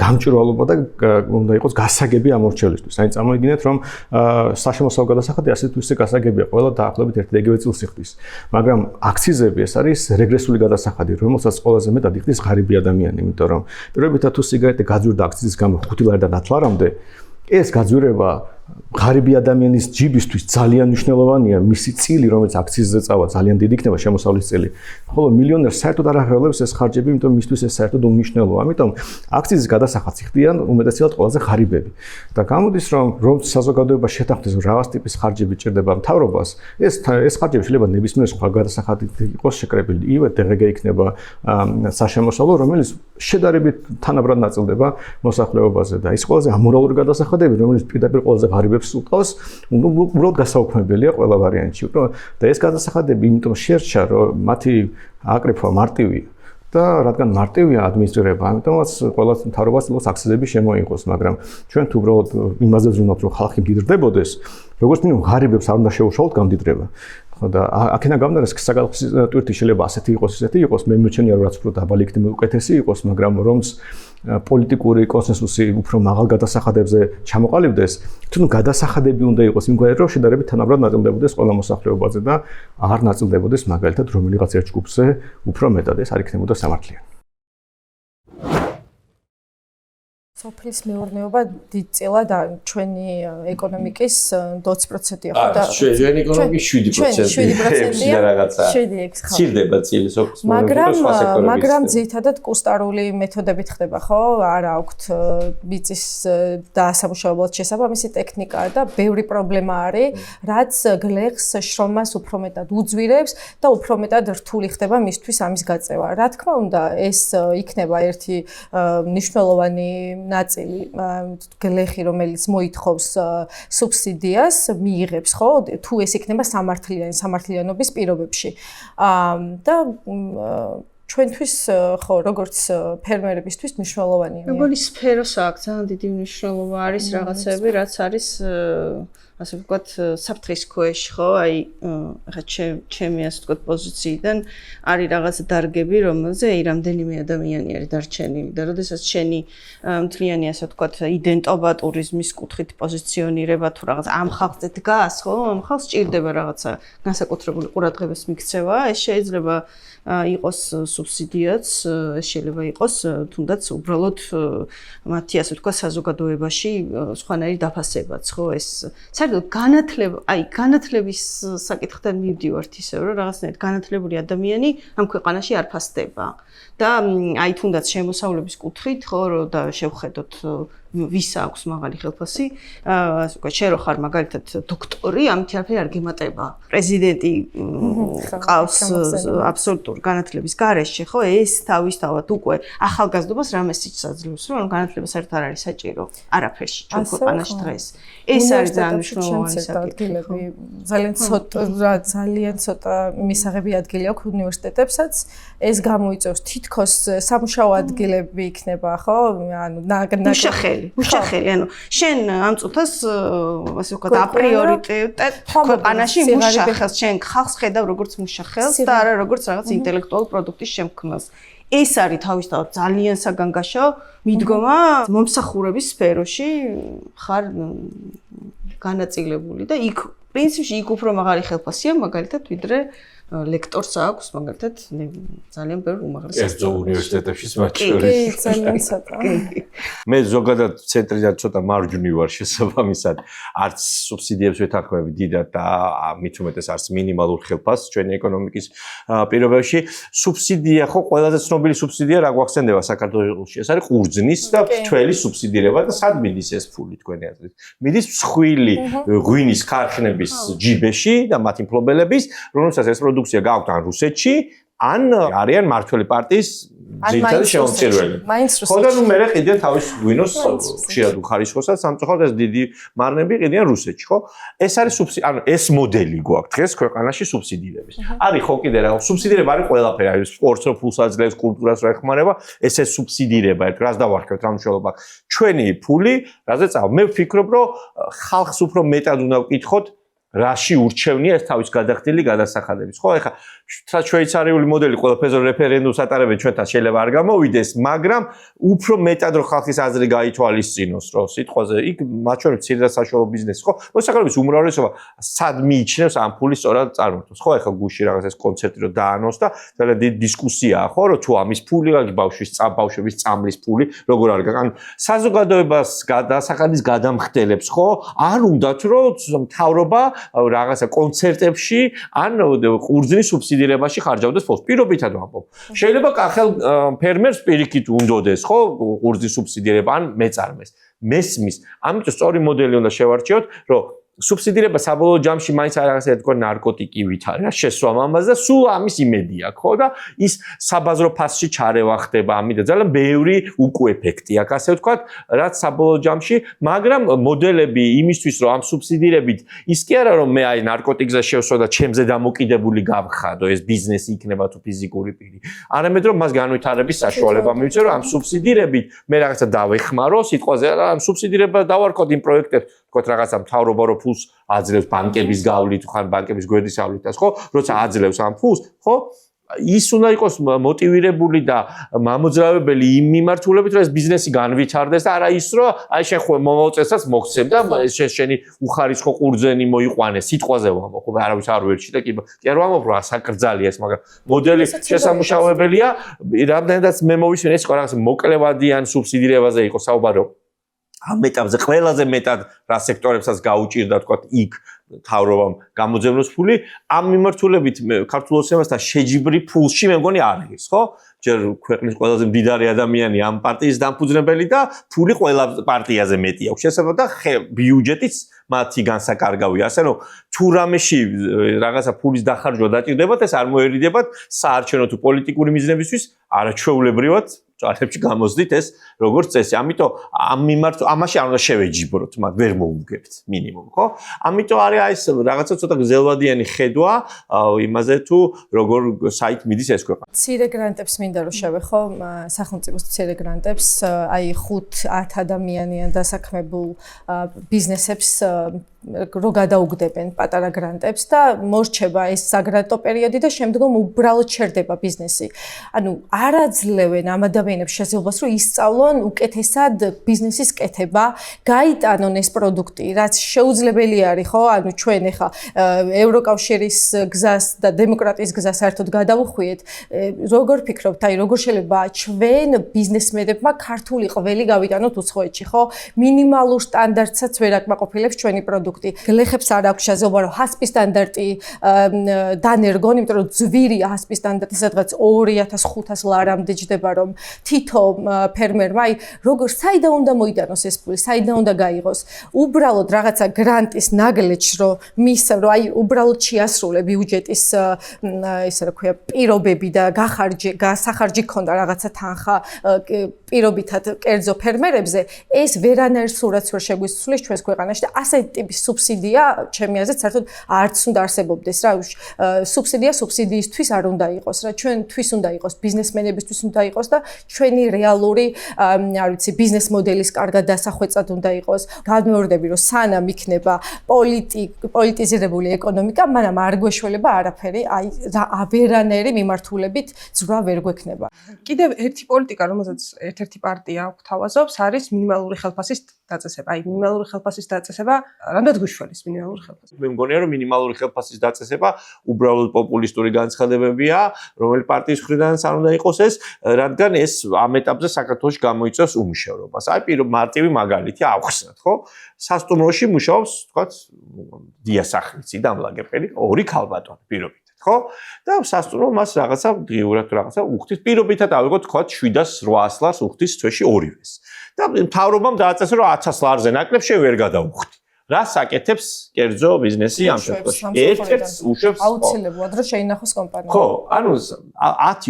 [SPEAKER 7] გამჭვირვალობა და უნდა იყოს გასაგები ამორჩევლისთვის. აი წარმოიდგინეთ, რომ საშემოსავლო გადასახადი ასეთ თვისზე გასაგებია, ყველა დაახლოებით ერთ და იგივე წილს იხდის. მაგრამ აქციზები ეს არის რეგრესული გადასახადი, რომელსაც ყველაზე მეტად იხდის ღარიბი ადამიანი, იმიტომ რომ პირობითად თუ სიგარეტი გაძვირდა აქციზის გამო 5 ლარიდან 10 ლარამდე, ეს გაძვირება ღარიბი ადამიანის ჯიბისთვის ძალიან მნიშვნელოვანია, მისი წილი, რომელიც აქციზზე წავა, ძალიან დიდი იქნება შემოსავლის წილი. ხოლო მილიონერს საერთოდ არ აღელვებს ეს ხარჯები, იმიტომ მისთვის ეს საერთოდ უმნიშვნელოა. ამიტომ აქციზის გადასახადს იხდიან უმეტესად ყველაზე ღარიბები. და გამოდის, რომ საზოგადოება შეთანხმდეს, რომ რაღაც ტიპის ხარჯები ჭირდება მთავრობას, ეს ხარჯები შეიძლება ნებისმიერ სხვა გადასახადით იყოს შეკრებილი. იგივე DGG იქნება საშემოსავლო, რომელიც შედარებით თანაბრად ნაწილდება მოსახლეობაზე და ის ყველაზე ამორალური გადასახადები, რომელიც პირდაპირ ყველაზე ღარიბებს უყავს, უბრალოდ გასაუქმებელია ყველა ვარიანტში. და ეს გადასახადები იმიტომ შეერჩა, რომ მათი აკრეფვა მარტივია. და რადგან მარტივია ადმინისტრირება, ამიტომაც ყველა მთავრობას ცდილობს აქციზები შემოიღოს, მაგრამ ჩვენ თუ უბრალოდ იმაზე ვზრუნავთ, რომ ხალხი მდიდრდებოდეს, როგორც მინიმუმ ღარიბებს არ უნდა შეუშალოთ გამდიდრება. და აქედან გამომდინარე, საგალობლების ტვირთი შეიძლება ასეთი იყოს, ისეთი იყოს, მე მივჩენია, რომ რაც უფრო დაბალი იქნება უკეთესი იყოს, მაგრამ რომს პოლიტიკური კონსენსუსი უფრო მაღალ გადასახადებზე ჩამოყალიბდეს, თუნდაც გადასახადები უნდა იყოს იმგვარად, რომ შედარებით თანაბრად ნაწილდებოდეს ყველა მოსახლეობაზე და არ ნაწილდებოდეს მაგალითად რომელიღაც ერთ ჯგუფზე უფრო მეტად, ეს არ იქნებოდა სამართლიანი.
[SPEAKER 6] სოფლის მეურნეობა დიდწილად ჩვენი ეკონომიკის 20%-ია ხო და
[SPEAKER 1] ჩვენი ეკონომიკის 7%-ია რაღაცა.
[SPEAKER 6] 7-6 ხო.
[SPEAKER 1] ცირდება წილი სოფლის მეურნეობა.
[SPEAKER 6] მაგრამ ძირითადად კუსტარული მეთოდებით ხდება, ხო? არ აქვთ მიწის დაასამუშავებლად შესაბამისი ტექნიკა და ბევრი პრობლემა არის, რაც გლეხს შრომას უფრო მეტად უძვირებს და უფრო მეტად რთული ხდება მისთვის ამის გაწევა. რა თქმა უნდა, ეს იქნება ერთი მნიშვნელოვანი ნაწილი გლეხი, რომელიც მოითხოვს სუბსიდიას, მიიღებს, ხო? თუ ეს იქნება სამართლიანობის პირობებში. და ჩვენთვის ხო, როგორც ფერმერებისთვის მნიშვნელოვანია.
[SPEAKER 3] მეგონი სფეროს აქვს ძალიან დიდი მნიშვნელობა არის რაღაცები, რაც არის ასე ვთქვათ, საფრთხის ქვეშ, ხო? აი, ხა ჩემი ასე ვთქვათ პოზიციიდან არის რაღაც დარგები, რომელზე რამდენიმე ადამიანი არის დარჩენილი და როდესაც შენი მთლიანი ასე ვთქვათ, იდენტობა ტურიზმის კუთხით პოზიციონირება თუ რაღაც ამ ხალხზე დგას, ხო? ამ ხალხს ჭირდება რაღაცა განსაკუთრებული ყურადღების მიქცევა, ეს შეიძლება იყოს სუბსიდიაც, შეიძლება იყოს თუნდაც უბრალოდ მათი ასე ვთქვათ საზოგადოებაში სხვანაირი დაფასებაც, ხო? ეს საერთოდ განათლება, აი განათლების საკითხთან მივდივართ ისევ, რომ რაღაცნაირად განათლებული ადამიანი ამ ქვეყანაში არ ფასდება. და აი თუნდაც შემოსავლების კუთხით, ხო, და შევხედოთ ვის აქვს მაღალი ხელფასი, ასე ვთქვათ, შენ რო ხარ მაგალითად დოქტორი, ამით არაფერი არ გემატება. პრეზიდენტი ყავს აბსოლუტურ განათლების გარეშე, ხო, ეს თავისთავად უკვე ახალგაზრდობას რა მესიჯს აძლევს, რომ განათლება საერთოდ არ არის საჭირო არაფერში ჩვენ ქვეყანაში დღეს. ეს არის ძალიან მნიშვნელოვანი საკითხი.
[SPEAKER 6] ძალიან ცოტა მისაღები ადგილი აქვს უნივერსიტეტებსაც, ეს გამოიწვევს თითქოს სამუშაო ადგილები იქნება, ხო? ანუ უშახელი, ანუ შენ ამ წუთას ასე ვქოთ აპრიორიტეტად ქვეყანაში მუშახელს, შენ ხალხს ხედავ როგორც მუშახელს და არა როგორც რაღაც ინტელექტუალურ პროდუქტის შემქმნელს. ეს არის თავისთავად ძალიან საგანგაშო მიდგომა მომსახურების სფეროში ხარ განაწილებული და იქ პრინციპში იქ უფრო მაღალი ხელფასია მაგალითად ვიდრე
[SPEAKER 3] ლექტორს აქვს მაგალითად ძალიან ბევრი უმაღლესი
[SPEAKER 1] კერძო უნივერსიტეტებში მათ
[SPEAKER 6] კი,
[SPEAKER 1] შორის.
[SPEAKER 6] ძალიან ცოტა.
[SPEAKER 1] მე ზოგადად ცენტრიდან ცოტა მარჯვნივ ვარ შესაბამისად. არც სუბსიდიებს ვეთანხმები დიდად და მით უმეტეს არც მინიმალურ ხელფასს ჩვენი ეკონომიკის პირობებში. სუბსიდია ხო ყველაზე ცნობილი სუბსიდია რა გვახსენდება საქართველოში? ეს არის ყურძნის და მთველი სუბსიდირება და სად მიდის ეს ფული თქვენი აზრით? მიდის მსხვილი ღვინის ქარხნების ჯიბეში და მათი მფლობელების, რომელსაც ეს პროდუქცია გააქვთ ან რუსეთში, ან არიან მმართველი პარტიის ძირითადი შემომწირველი. ხო და ნუ მე ყიდიან თავის ღვინოს ხშირად უხარისხოსაც სამწუხაროდ ეს დიდი მარნები ყიდიან რუსეთში, ხო? ეს არის ანუ ეს მოდელი გვაქვს დღეს ქვეყანაში სუბსიდირების. არის ხო კიდე რა სუბსიდირება არის ყველაფერი, არის სპორტს რო ფულს აძლევს, კულტურას რო ეხმარება, ეს სუბსიდირება ერთ რას დავარქევთ რა მნიშვნელობა. ჩვენი ფული, რაზე წავა? მე ვფიქრობ, რომ ხალხს უფრო მეტად უნდა ვკითხოთ რაში ურჩევნია ეს თავის გადახდილი გადასახადების. ხო, ეხლა შვეიცარიული მოდელი ყველაფერზე რეფერენდუმს ატარებენ ჩვენთან შეიძლება არ გამოვიდეს, მაგრამ უფრო მეტად რო ხალხის აზრი გაითვალისწინოს, რომ სიტყვაზე იქ მათ შორის მცირე და საშუალო ბიზნესი, ხო? მოსახლეობის უმრავლესობა სად მიიჩნევს ამ ფულის სწორად წარმართოს. ხო, ეხლა გუში რაღაც ეს კონცერტი რო დაანონს და ძალიან დიდი დისკუსიაა, ხო, რომ თუ ამის ფული აქვს ბავშვების წამლის ფული, როგორ არის? ანუ საზოგადოებას გადასახადის გადამხდელებს, ხო? არ უნდათ რომ მთავრობა რაღაცა კონცერტებში ან ყურძნის სუბსიდირებაში ხარჯავდეს ფულს. პირობითად ვამბობ. შეიძლება კახელ ფერმერს პირიქით უნდოდეს, ხო, ყურძნის სუბსიდირება ან მეწარმეს. მესმის. ამიტომ სწორი მოდელი უნდა შევარჩიოთ, რომ სუბსიდირება საბოლოო ჯამში მაინც რაღაცა თქვა ნარკოტიკივით არის რა შესვამ ამაზე და სულ ამის იმედი აქვს, ხო და ის საბაზრო ფასში ჩარევა ხდება ამით და ძალიან ბევრი უკუეფექტი აქვს, ასე ვთქვათ, რაც საბოლოო ჯამში, მაგრამ მოდელები იმისთვის, რომ ამ სუბსიდირებით ის კი არა რომ მე აი ნარკოტიკზე შევსვა და ჩემზე დამოკიდებული გავხადო, ეს ბიზნესი იქნება თუ ფიზიკური პირი. არამედ რომ მას განვითარების საშუალება მივიწევ, რომ ამ სუბსიდირებით მე რაღაცა დავეხმარო, სიტყვაზე ამ სუბსიდირება დავარქოთ იმ პროექტებს, თქვათ რაღაცა მთავრობა რო ფულს აძლევს ბანკების გავლით, ხან ბანკების გვერდის ავლითაც, ხო? როცა აძლევს ამ ფულს, ხო? ის უნდა იყოს მოტივირებული და მამოძრავებელი იმ მიმართულებით, რომ ეს ბიზნესი განვითარდეს და არა ის, რომ აი შენ ხო მომაუწესაც მოგცემ და შენი უხარისხო ყურძენი მოიყვანე, სიტყვაზე ვამბობ, ხო, არავის არ ვერჩი და კი არ ვამბობ, რომ ასაკრძალია ეს, მაგრამ მოდელი შესამუშავებელია, რამდენადაც მე მოვისმენ ეს რაღაც მოკლევადიან სუბსიდირებაზე იყო საუბარი. ამ ეტაპზე ყველაზე მეტად რა სექტორებსაც გაუჭირდა თქვა იქ თავრობამ გამოძევნოს ფული ამ მიმართულებით ქართულ ოცნებასთან შეჯიბრი ფულში მე მგონი არის ხო ჯერ ქვეყნის ყველაზე მდიდარი ადამიანი ამ პარტიის დამფუძნებელი და ფული ყველა პარტიაზე მეტი აქვს შესაძლოა და ბიუჯეტიც მათი განსაკარგავია ასე რომ თუ რამეში რაღაცა ფულის დახარჯვა დაჭირდებათ ეს არ მოერიდებათ საარჩევნო თუ პოლიტიკური მიზნებისთვის არაჩვეულებრივად წარებში გამოსდით ეს როგორც წესი. ამიტომ ამ მიმართ ამაში არ უნდა შევეჯიბროთ, მათ ვერ მოუგებთ მინიმუმ, ხო? ამიტომ არის აი ეს რაღაცა ცოტა გზელვადიანი ხედვა იმაზე თუ როგორ საით მიდის ეს ქვეყანა.
[SPEAKER 6] მცირე გრანტებს მინდა რომ შევეხო სახელმწიფოს მცირე გრანტებს, აი 5-10 ადამიანიან დასაქმებულ ბიზნესებს რო გადაუგდებენ პატარა გრანტებს და მორჩება ეს საგრანტო პერიოდი და შემდგომ უბრალოდ ჩერდება ბიზნესი. ანუ არ აძლევენ ამ ადამიანებს შესაძლებლობას რომ ისწავლონ უკეთესად ბიზნესის კეთება, გაიტანონ ეს პროდუქტი, რაც შეუძლებელი არის, ხო? ანუ ჩვენ ახლა ევროკავშირის გზას და დემოკრატიის გზას საერთოდ გადავუხვიეთ. როგორ ფიქრობთ, აი როგორ შეიძლება ჩვენ ბიზნესმენებმა ქართული ყველი გავიტანოთ უცხოეთში, ხო? მინიმალურ სტანდარტსაც ვერ აკმაყოფილებს ჩვენი პროდუქტი. გლეხებს არ აქვს შესაძლებლობა რომ ჰასპის სტანდარტი დანერგონ, იმიტომ რომ ძვირი ჰასპის სტანდარტი სადღაც 2500 ლარამდე ჯდება რომ თითო ფერმერმა აი როგორ საიდან უნდა მოიტანოს ეს ფული, საიდან უნდა გაიღოს. უბრალოდ რაღაცა გრანტის ნაგლეჯს რომ მისცემ, რომ აი უბრალოდ შეასრულე ბიუჯეტის ესე რა ქვია პირობები და გასახარჯი ქონდა რაღაცა თანხა პირობითად კერძო ფერმერებზე, ეს ვერანაირ სურათს ვერ შეგვისწვლის ჩვენს ქვეყანაში და ასეთი ტიპის სუბსიდია ჩემი აზრით საერთოდ არც უნდა არსებობდეს რა. სუბსიდია სუბსიდიისთვის არ უნდა იყოს რა. ჩვენთვის უნდა იყოს, ბიზნესმენებისთვის უნდა იყოს და ჩვენი რეალური, არ ვიცი, ბიზნეს მოდელის კარგად დასახვეწად უნდა იყოს. გადმეორდები რომ სანამ იქნება პოლიტიზირებული ეკონომიკა, მანამ არ გვეშველება არაფერი, აი ვერანაირი მიმართულებით ძვრა ვერ გვექნება.
[SPEAKER 8] კიდევ ერთი პოლიტიკა, რომელსაც ერთ-ერთი პარტია გვთავაზობს, არის მინიმალური ხელფასის დაწესება. აი მინიმალური ხელფასის დაწესება რამდენად როდესაც გვიშველის მინიმალური ხელფასი.
[SPEAKER 1] მე მგონია რომ მინიმალური ხელფასის დაწესება უბრალოდ პოპულისტური განცხადებებია, რომელი პარტიის მხრიდან არ უნდა იყოს ეს, რადგან ეს ამ ეტაპზე საქართველოში გამოიწვევს უმუშევრობას. აი მარტივი მაგალითი ავხსნათ, ხო? სასტუმროში მუშაობს, თქვათ, დიასახლიცი და ამლაგებელი, ორი ქალბატონი პირობითად, ხო? და სასტუმრო მას რაღაცა დღიურად რაღაცა უხდის პირობითად ავიღოთ, თქვათ, 700-800 ლარს უხდის თვეში ორივეს. და მთავრობამ დააწესა რომ 1000 ლარზე ნაკლებ შე ვერ გადაუხდი. რას აკეთებს კერძო ბიზნესი ამ შემთხვევაში? ერთ-ერთს უშვებს
[SPEAKER 6] აუცილებლად რომ შეინახოს კომპანია.
[SPEAKER 1] ხო, ანუ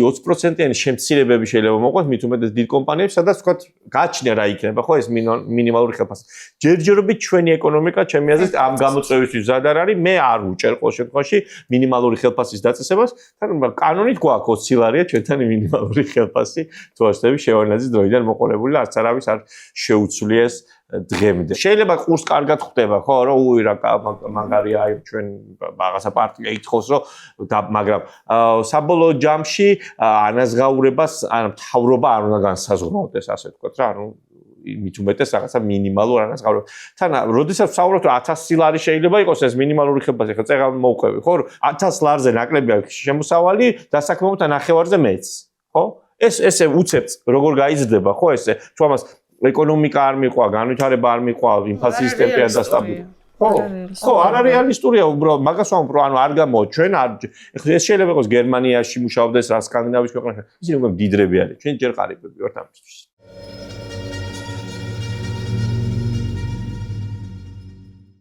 [SPEAKER 1] 10-20%-იანი შემცირებები შეიძლება მოყვეს მით უმეტეს დიდ კომპანიებს, სადაც თქვათ გაჩნია რა იქნება, ხო, ეს მინიმალური ხელფასი. ჯერჯერობით ჩვენი ეკონომიკა ჩემი აზრით ამ გამოწვევისთვის მზად არ არის, მე არ ვუჭერ ყოველ შემთხვევაში მინიმალური ხელფასის დაწესებას, თან კანონით გვაქვს 20 ლარია ჩვენთან მინიმალური ხელფასი, თუ ასეთები შევანაძის დროიდან მოყოლებული, არც არავის არ შეუცვლია ეს დღემდე. შეიძლება ყურს კარგად ხვდება, ხო, რომ უი რა მაგარია აი ჩვენ რაღაცა პარტია ითხოვს, რომ მაგრამ საბოლოო ჯამში ანაზღაურებას ან მთავრობა არ უნდა განსაზღვრავდეს, ასე ვთქვათ რა, ანუ მით უმეტეს რაღაცა მინიმალურ ანაზღაურებას. თან, როდესაც ვსაუბრობთ, 1000 ლარი შეიძლება იყოს ეს მინიმალური ხელფასი, ხო, წეღავ მოვყვები, ხო, 1000 ლარზე ნაკლებია შემოსავალი, დასაქმებულთა ნახევარზე მეც, ხო? ესე უცებთ, როგორ გაიზრდება, ხო, ესე, თუ ამას ეკონომიკა არ მიყვა, განვითარება არ მიყვა, ინფლაციის ტემპი არ დასტაბილურდა. ხო, არარეალისტურია უბრალოდ, მაგას ვამბობ, რომ ანუ არ გამოვა ჩვენ არ ეს შეიძლება იყოს გერმანიაში მუშაობდეს, რა სკანდინავიის ქვეყნებში, ისინი უკვე მდიდრები არის, ჩვენ ჯერ ყარიბები ვართ ამისთვის.